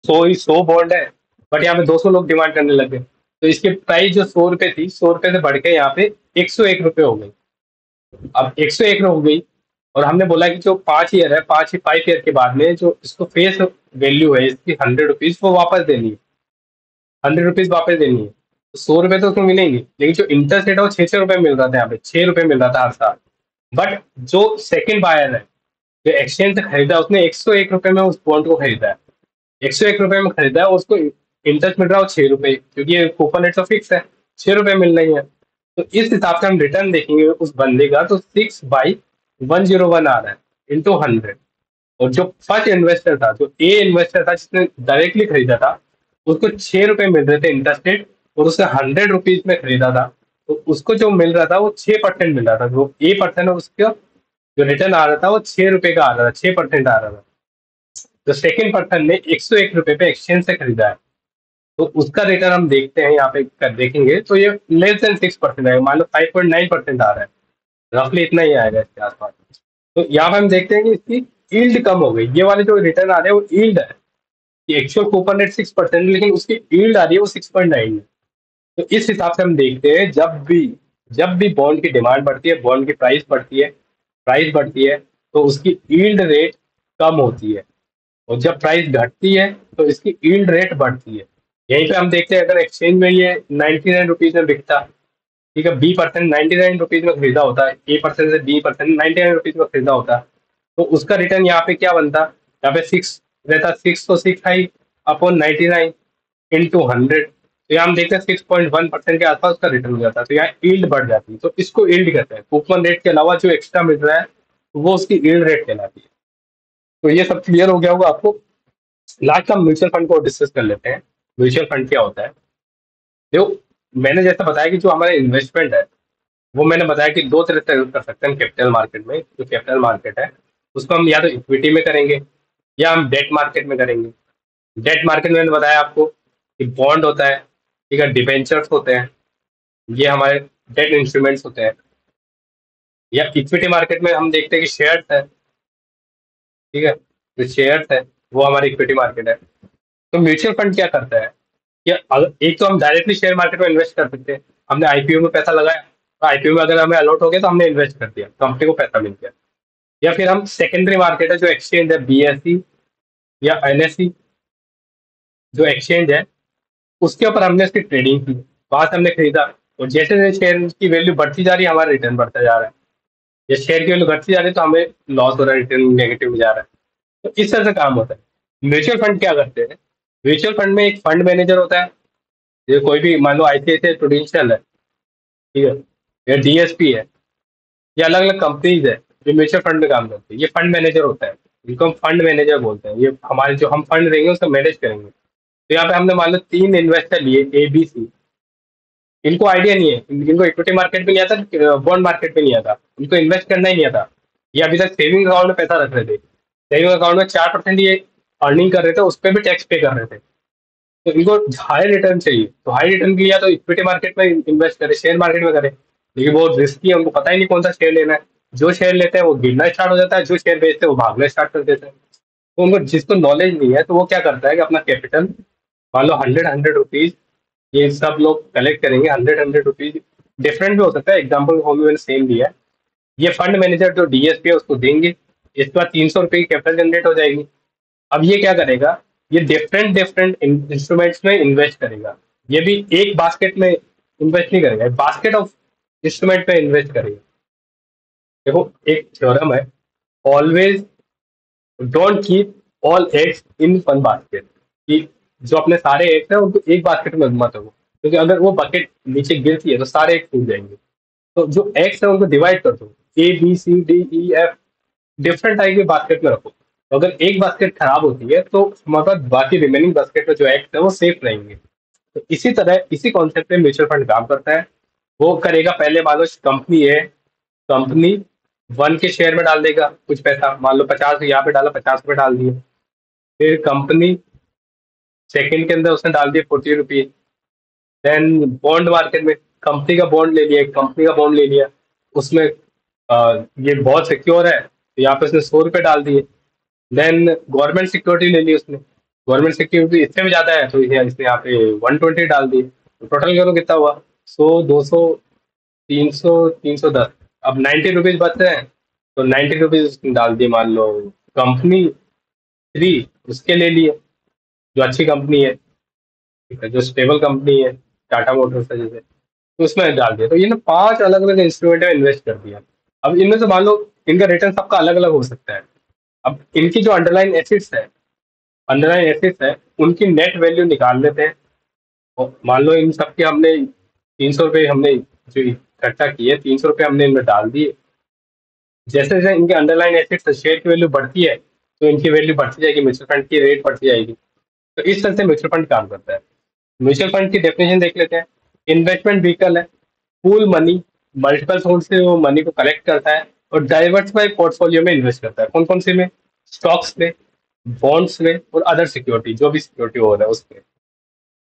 100 बॉन्ड है, बट यहाँ पे 200 लोग डिमांड करने लगे, तो इसकी प्राइस जो 100 रुपए थी, 100 रुपए से बढ़ के यहाँ पे 101 रुपए हो गई। अब 101 हो गई, और हमने बोला कि जो 5 ईयर है, 5 ईयर के बाद में जो इसको फेस वैल्यू है इसकी 100 रुपीज, वो वापस देनी है, 100 रुपीज वापस देनी है। तो 100 रुपए तो उसको मिलेंगे, लेकिन जो इंटरेस्ट रेट है वो 6 रुपए मिल रहा था, यहाँ पे 6 रुपए मिल रहा था हर साल। बट जो सेकंड बायर है, जो एक्सचेंज से खरीदा, उसने 101 रुपए में उस बॉन्ड को खरीदा है, 101 रुपए में खरीदा है, और उसको इंटरेस्ट मिल रहा है 6 रुपए, क्योंकि ये कूपन रेट तो फिक्स है, 6 रुपए मिल रही है। तो इस हिसाब से हम रिटर्न देखेंगे उस बंदे का, तो 6/101 आ रहा है इंटू 100। और जो फर्स्ट इन्वेस्टर था, जो ए इन्वेस्टर था जिसने डायरेक्टली खरीदा था, उसको 6 रुपए मिल रहे थे इंटरेस्ट रेट, और उसने 100 रुपीज में खरीदा था, तो उसको जो मिल रहा था वो 6% मिल रहा था। जो ए पर्सन है उसका जो रिटर्न आ रहा था वो 6 रुपए का आ रहा था, 6% आ रहा था। तो सेकंड पर्सन ने 101 रुपए पे एक्सचेंज से खरीदा है, तो उसका रिटर्न हम देखते हैं यहाँ पे देखेंगे, तो ये लेस देन 6% आएगा, मान लो 5.9% आ रहा है, रफली इतना ही आएगा इसके आसपास। तो यहाँ पे हम देखते हैं कि इसकी यील्ड कम हो गई, ये वाले जो रिटर्न आ रहे हैं वो यील्ड है, कि एक्चुअल कूपन रेट 6%, लेकिन उसकी यील्ड आ रही है वो 6.9 है। तो इस हिसाब से हम देखते हैं, जब भी बॉन्ड की डिमांड बढ़ती है, बॉन्ड की प्राइस बढ़ती है, तो उसकी यील्ड रेट कम होती है, और जब प्राइस घटती है तो इसकी यील्ड रेट बढ़ती है। यहीं पे हम देखते हैं, अगर एक्सचेंज में ये 99 रुपीज में बिकता, ठीक है, B% 99 रुपीज में खरीदा होता है, A% से B% 99 रुपीज में खरीदा होता, तो उसका रिटर्न यहाँ पे क्या बनता, यहाँ पे 6 रहता, 6 तो 6 अपॉन 99 इंटू 100। तो यहाँ हम देखते हैं 6.1% के आसपास उसका रिटर्न हो जाता है, तो यहाँ ईल्ड बढ़ जाती है। तो इसको ईल्ड कहते हैं, कूपन रेट के अलावा जो एक्स्ट्रा मिल रहा है वो उसकी ईल्ड रेट कहलाती है। तो ये सब क्लियर हो गया होगा आपको। लास्ट हम म्यूचुअल फंड को डिस्कस कर लेते हैं। म्यूचुअल फंड क्या होता है? देखो, मैंने जैसा बताया कि जो हमारा इन्वेस्टमेंट है, वो मैंने बताया कि दो तरह से कर सकते हैं हम कैपिटल मार्केट में। जो कैपिटल मार्केट है उसको हम या तो इक्विटी में करेंगे या हम डेट मार्केट में करेंगे। डेट मार्केट में मैंने बताया आपको कि बॉन्ड होता है, ठीक है, डिबेंचर्स होते हैं, ये हमारे डेट इंस्ट्रूमेंट्स होते हैं। या इक्विटी मार्केट में हम देखते हैं कि शेयर्स है, ठीक है, जो शेयर्स है वो हमारी इक्विटी मार्केट है। तो म्यूचुअल फंड क्या करता है कि एक तो हम डायरेक्टली शेयर मार्केट में इन्वेस्ट कर सकते हैं, हमने आईपीओ में पैसा लगाया, तो आईपीओ में अगर हमें अलॉट हो गया तो हमने इन्वेस्ट कर दिया, कंपनी को पैसा मिल गया। या फिर हम सेकेंडरी मार्केट है, जो एक्सचेंज है, BSE या NSE, जो एक्सचेंज है उसके ऊपर हमने इसकी ट्रेडिंग की, वहां से हमने खरीदा, और जैसे जैसे शेयर की वैल्यू बढ़ती जा रही है हमारा रिटर्न बढ़ता जा रहा है, या शेयर की वैल्यू घटती जा रही है तो हमें लॉस हो रहा है, रिटर्न नेगेटिव में जा रहा है। तो इस तरह से काम होता है। म्यूचुअल फंड क्या करते हैं? म्यूचुअल फंड में एक फंड मैनेजर होता है, ये कोई भी, मान लो ICICI प्रूडेंशियल है, ठीक है, या DSP है, ये अलग अलग कंपनीज है जो म्यूचुअल फंड में काम करती है, ये फंड मैनेजर होता है, इनको हम फंड मैनेजर बोलते हैं। ये हमारे जो हम फंड देंगे उसको मैनेज करेंगे। तो यहाँ पे हमने मान लो 3 इन्वेस्टर लिए, ABC, इनको आइडिया नहीं है, इनको इक्विटी मार्केट में नहीं आता, बॉन्ड मार्केट में नहीं आता, इनको इन्वेस्ट करना ही नहीं आता। ये अभी तक सेविंग अकाउंट में पैसा रख रहे थे, सेविंग अकाउंट में 4% ये अर्निंग कर रहे थे, उस पर भी टैक्स पे कर रहे थे। तो इनको हाई रिटर्न चाहिए, तो हाई रिटर्न के लिए या तो इक्विटी मार्केट में इन्वेस्ट करें, शेयर मार्केट में करें, लेकिन वो रिस्की है, उनको पता ही नहीं कौन सा शेयर लेना है। जो शेयर लेते हैं वो गिरना स्टार्ट हो जाता है, जो शेयर बेचते हैं वो भागना स्टार्ट कर देते हैं। तो उनको जिसको नॉलेज नहीं है तो वो क्या करता है कि अपना कैपिटल, मान लो 100 100 रुपीज, ये सब लोग कलेक्ट करेंगे, 100 100 रुपीज, डिफरेंट भी हो सकता है, एग्जाम्पल मैंने सेम दिया है। ये फंड मैनेजर जो DSP है उसको देंगे, इसके बाद 300 रुपये की कैपिटल जनरेट हो जाएगी। अब ये क्या करेगा, ये डिफरेंट डिफरेंट इंस्ट्रूमेंट्स में इन्वेस्ट करेगा। ये भी एक बास्केट में इन्वेस्ट नहीं करेगा, बास्केट ऑफ इंस्ट्रूमेंट में इन्वेस्ट करेगा। देखो एक थ्योरम है, always don't keep all eggs in one basket, कि जो अपने सारे एग्स हैं उनको एक बास्केट में मत रखो, क्योंकि अगर वो बकेट नीचे गिरती है तो सारे एग्स टूट जाएंगे। तो जो एग्स है उनको डिवाइड कर दो, ABCDEF, डिफरेंट टाइप के बास्केट में रखो। तो अगर एक बास्केट खराब होती है तो हमारे पास बाकी रिमेनिंग बास्केट में जो एग्स है वो सेफ रहेंगे। तो इसी तरह इसी कॉन्सेप्ट में म्यूचुअल फंड काम करता है। वो करेगा, पहले मान लो कंपनी है, कंपनी वन के शेयर में डाल देगा कुछ पैसा, मान लो 50, यहाँ पे डाला 50 रुपये डाल दिए। फिर कंपनी सेकंड के अंदर उसने डाल दिए 40 रुपीज। देन बॉन्ड मार्केट में कंपनी का बॉन्ड ले लिया, एक कंपनी का बॉन्ड ले लिया, उसमें ये बहुत सिक्योर है तो यहाँ पे उसने 100 रुपये डाल दिए। देन गवर्नमेंट सिक्योरिटी ले ली उसने, गवर्नमेंट सिक्योरिटी इससे भी ज्यादा है तो इसने यहाँ पे 120 डाल दिए। तो टोटल करो कितना हुआ, 100, 200, 300, 310, अब 90 रुपीज बच रहे हैं। तो 90 रुपीज डाल दिए, मान लो कंपनी थ्री उसके ले लिए, जो अच्छी कंपनी है, ठीक है, जो स्टेबल कंपनी है, टाटा मोटर्स है जैसे, तो उसमें डाल दिया। तो ये ना 5 अलग अलग इंस्ट्रूमेंट में इन्वेस्ट कर दिया। अब इनमें से मान लो इनका रिटर्न सबका अलग अलग हो सकता है। अब इनकी जो अंडरलाइन एसेट्स है उनकी नेट वैल्यू निकाल लेते हैं। और मान लो इन सबके हमने 300 रुपये हमने जो इकट्ठा किए, 300 रुपये हमने इनमें डाल दिए। जैसे जैसे इनके अंडरलाइन एसेट्स शेयर की वैल्यू बढ़ती है तो इनकी वैल्यू बढ़ती जाएगी, म्यूचुअल फंड की रेट बढ़ती जाएगी। तो इस तरह से म्यूचुअल फंड काम करता है। म्यूचुअल फंड की डेफिनेशन देख लेते हैं। इन्वेस्टमेंट व्हीकल है, पूल मनी, मल्टीपल सोर्स से वो मनी को कलेक्ट करता है और डाइवर्सिफाई पोर्टफोलियो में इन्वेस्ट करता है। कौन कौन से में, स्टॉक्स में, बॉन्ड्स में और अदर सिक्योरिटी, जो भी सिक्योरिटी हो रहा है उसमें,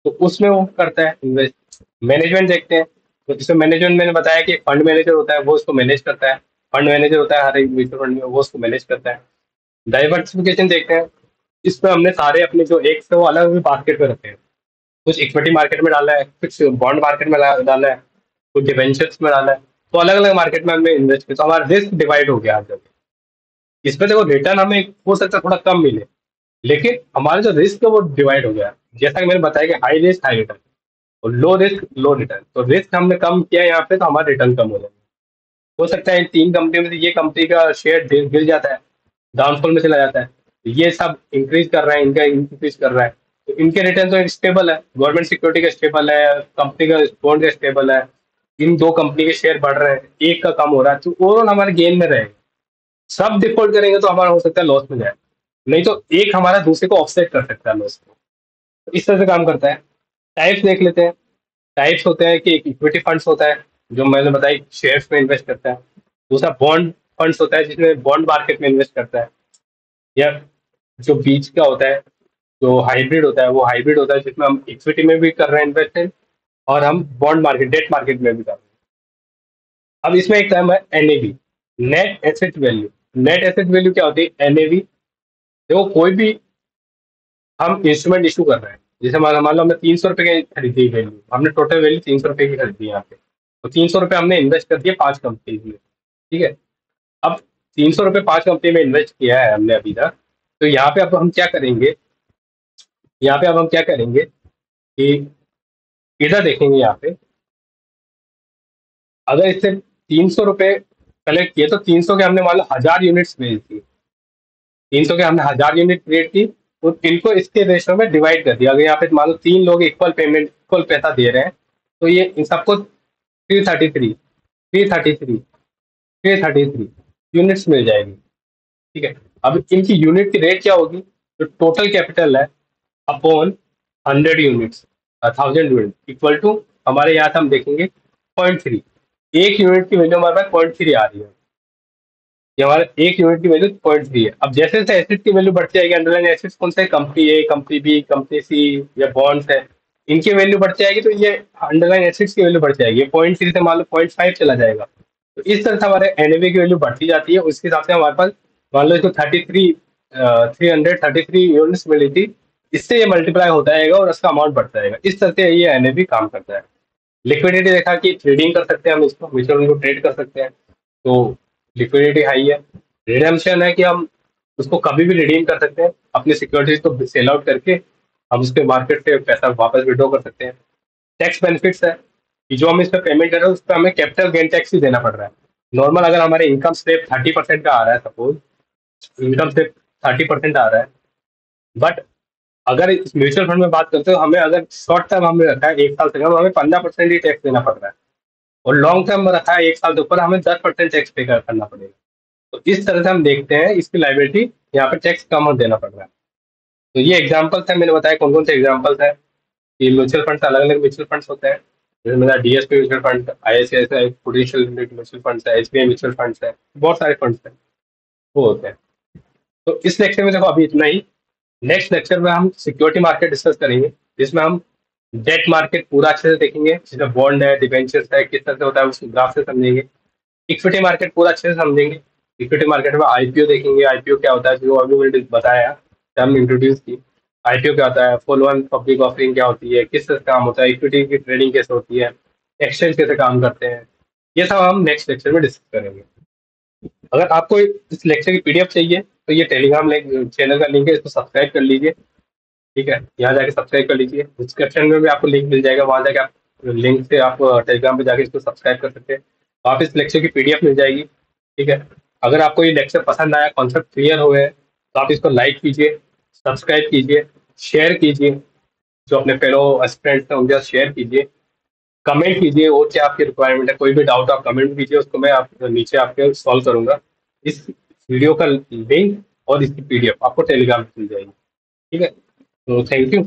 तो उसमें वो करता है इन्वेस्ट। मैनेजमेंट देखते हैं, तो इसमें मैनेजमेंट मैंने बताया कि फंड मैनेजर होता है, वो उसको मैनेज करता है। फंड मैनेजर होता है हर एक म्यूचुअल फंड में, वो उसको मैनेज करता है। डाइवर्सिफिकेशन देखते हैं, इसमें हमने सारे अपने जो एक से वो अलग अलग बास्केट में रखते हैं। कुछ इक्विटी मार्केट में डाला है, कुछ बॉन्ड मार्केट में डाला है, कुछ डिवेंचर्स में डाला है। तो अलग अलग मार्केट में हमने इन्वेस्ट किया, तो हमारा रिस्क डिवाइड हो गया हर जगह। इसमें देखो रिटर्न हमें हो सकता है थोड़ा कम मिले, लेकिन हमारा जो रिस्क है वो डिवाइड हो गया। जैसा कि मैंने बताया कि हाई रिस्क हाई रिटर्न और लो रिस्क लो रिटर्न, तो रिस्क हमने कम किया यहाँ पे तो हमारा रिटर्न कम हो जाएगा। हो सकता है इन 3 कंपनी में से ये कंपनी का शेयर गिर जाता है, डाउनफॉल में चला जाता है, तो ये सब इंक्रीज कर रहा है, इनका इंक्रीज कर रहा है, तो इनके रिटर्न तो स्टेबल है, गवर्नमेंट सिक्योरिटी का स्टेबल है, कंपनी का बॉन्ड का स्टेबल है। इन 2 कंपनी के शेयर बढ़ रहे हैं, एक का कम हो रहा है, तो ओवरऑल हमारे गेन में रहेगा। सब डिफॉल्ट करेंगे तो हमारा हो सकता है लॉस में जाए, नहीं तो एक हमारा दूसरे को ऑफसेट कर सकता है लॉस को। तो इस तरह से काम करता है। टाइप्स देख लेते हैं। टाइप्स होते हैं कि एक इक्विटी फंड्स होता है जो मैंने बताई शेयर्स में इन्वेस्ट करता है। दूसरा बॉन्ड फंड्स होता है जिसमें बॉन्ड मार्केट में इन्वेस्ट करता है। या जो बीच का होता है, जो हाइब्रिड होता है, वो हाइब्रिड होता है जिसमें हम इक्विटी में भी कर रहे हैं इन्वेस्टमेंट और हम बॉन्ड मार्केट डेट मार्केट में भी कर रहे हैं। अब इसमें एक टर्म है NAV, net asset value. Net asset value क्या होती है, एनएवी। देखो कोई भी हम इंस्ट्रूमेंट इशू कर रहे हैं, जैसे मान लो हमने 300 रुपये की खरीदी वैल्यू, हमने टोटल वैल्यू 300 रुपये की खरीदी यहाँ पे, तो 300 रुपये हमने इन्वेस्ट कर दिए 5 कंपनीज में, ठीक है। अब 300 रुपये 5 कंपनी में इन्वेस्ट किया है हमने अभी तक, तो यहाँ पे अब हम क्या करेंगे, यहाँ पे अब हम क्या करेंगे कि इधर देखेंगे, यहाँ पे अगर इससे 300 रुपये कलेक्ट किए तो 300 के हमने मान लो 1000 यूनिट्स बेच दी, 300 के हमने 1000 यूनिट क्रिएट की और इनको इसके रेशो में डिवाइड कर दिया। अगर यहाँ पे मान लो 3 लोग इक्वल पेमेंट इक्वल पैसा दे रहे हैं तो ये इन सबको 333 यूनिट्स मिल जाएगी, ठीक है। अब इनकी यूनिट की रेट क्या होगी, जो टोटल कैपिटल है upon 100 units, 1000 unit equal to, हमारे यहाँ से हम देखेंगे 0.3, 1 यूनिट की वैल्यू हमारे पास 0.3 आ रही है। ये हमारा 1 यूनिट की वैल्यू 0.3 है। अब जैसे जैसे एसेट की वैल्यू बढ़ती जाएगी, अंडरलाइन एसेट्स कौन से, कंपनी ए, कंपनी बी, कंपनी सी या बॉन्ड्स है, इनकी वैल्यू बढ़ती जाएगी तो ये अंडरलाइन एसेट्स की वैल्यू बढ़ती जाएगी। 0.3 से मान लो 0.5 चला जाएगा। तो इस तरह से हमारे एनएवी की वैल्यू बढ़ती जाती है, उसके हिसाब से हमारे पास मान लो इसको 333 यूनिट्स मिली थी, इससे ये मल्टीप्लाई होता जाएगा और उसका अमाउंट बढ़ता जाएगा। इस तरह से ये एनएवी काम करता है। लिक्विडिटी देखा कि ट्रेडिंग कर सकते हैं हम, इसको म्यूचुअल फंड को ट्रेड कर सकते हैं, तो लिक्विडिटी हाई है, रिडेम्पशन है कि हम उसको कभी भी रिडीम कर सकते हैं, अपनी सिक्योरिटीज को सेल आउट करके हम उसके मार्केट से पैसा वापस विड्रॉ कर सकते हैं। टैक्स बेनिफिट्स है कि जो हम इस पर पेमेंट कर रहे हैं उस पर हमें कैपिटल गेन टैक्स ही देना पड़ रहा है। नॉर्मल अगर हमारे इनकम से 30% का आ रहा है, सपोज इनकम से 30% आ रहा है, बट अगर इस म्यूचुअल फंड में बात करते हो, हमें अगर शॉर्ट टर्म हमने रखा है 1 साल तक, हमें 15% ही टैक्स देना पड़ रहा है, और लॉन्ग टर्म में रखा है 1 साल के ऊपर, हमें 10% टैक्स पे करना पड़ेगा। तो इस तरह से हम देखते हैं इसकी लाइबिलिटी, यहाँ पे टैक्स कम देना पड़ रहा है। तो ये एग्जाम्पल्स है, मैंने बताया कौन कौन से एग्जाम्पल्स है कि म्यूचुअल फंड अलग अलग म्यूचुअल फंड्स होते हैं। जैसे मेरा DSP mutual fund, ICICI prudential mutual funds है, एसबीआई म्यूचुअल फंड्स है, बहुत सारे फंड्स हैं वो होते हैं। तो इस लेक्चर में देखो अभी इतना ही। नेक्स्ट लेक्चर में हम सिक्योरिटी मार्केट डिस्कस करेंगे, जिसमें हम डेट मार्केट पूरा अच्छे से देखेंगे, जिसमें बॉन्ड है, डिबेंचर्स है, किस तरह से होता है उसको ग्राफ से समझेंगे। इक्विटी मार्केट पूरा अच्छे से समझेंगे। इक्विटी मार्केट में आईपीओ देखेंगे, आईपीओ क्या होता है, जो अभी मैंने बताया, टर्म इंट्रोड्यूस की। आईपीओ क्या होता है, फॉलो ऑन पब्लिक ऑफरिंग क्या होती है, किस तरह से काम होता है, इक्विटी की ट्रेडिंग कैसे होती है, एक्सचेंज कैसे काम करते हैं, ये सब हम नेक्स्ट लेक्चर में डिस्कस करेंगे। अगर आपको इस लेक्चर की पीडीएफ चाहिए तो ये टेलीग्राम चैनल का लिंक है, इसको सब्सक्राइब कर लीजिए। ठीक है, यहाँ जाके सब्सक्राइब कर लीजिए, डिस्क्रिप्शन में भी आपको लिंक मिल जाएगा, वहाँ जाके आप लिंक से आप टेलीग्राम पे जाके इसको सब्सक्राइब कर सकते हैं। आप इस लेक्चर की पीडीएफ मिल जाएगी। ठीक है, अगर आपको ये लेक्चर पसंद आया, कॉन्सेप्ट क्लियर हुए हैं, तो आप इसको लाइक कीजिए, सब्सक्राइब कीजिए, शेयर कीजिए, जो अपने फेलो स्टूडेंट्स हैं उनके साथ शेयर कीजिए, कमेंट कीजिए, और क्या आपकी रिक्वायरमेंट है, कोई भी डाउट आप कमेंट कीजिए, उसको मैं आप नीचे आपके सॉल्व करूंगा। इस वीडियो का लिंक और इसकी पीडीएफ आपको टेलीग्राम पे मिल जाएगी। ठीक है, तो थैंक यू।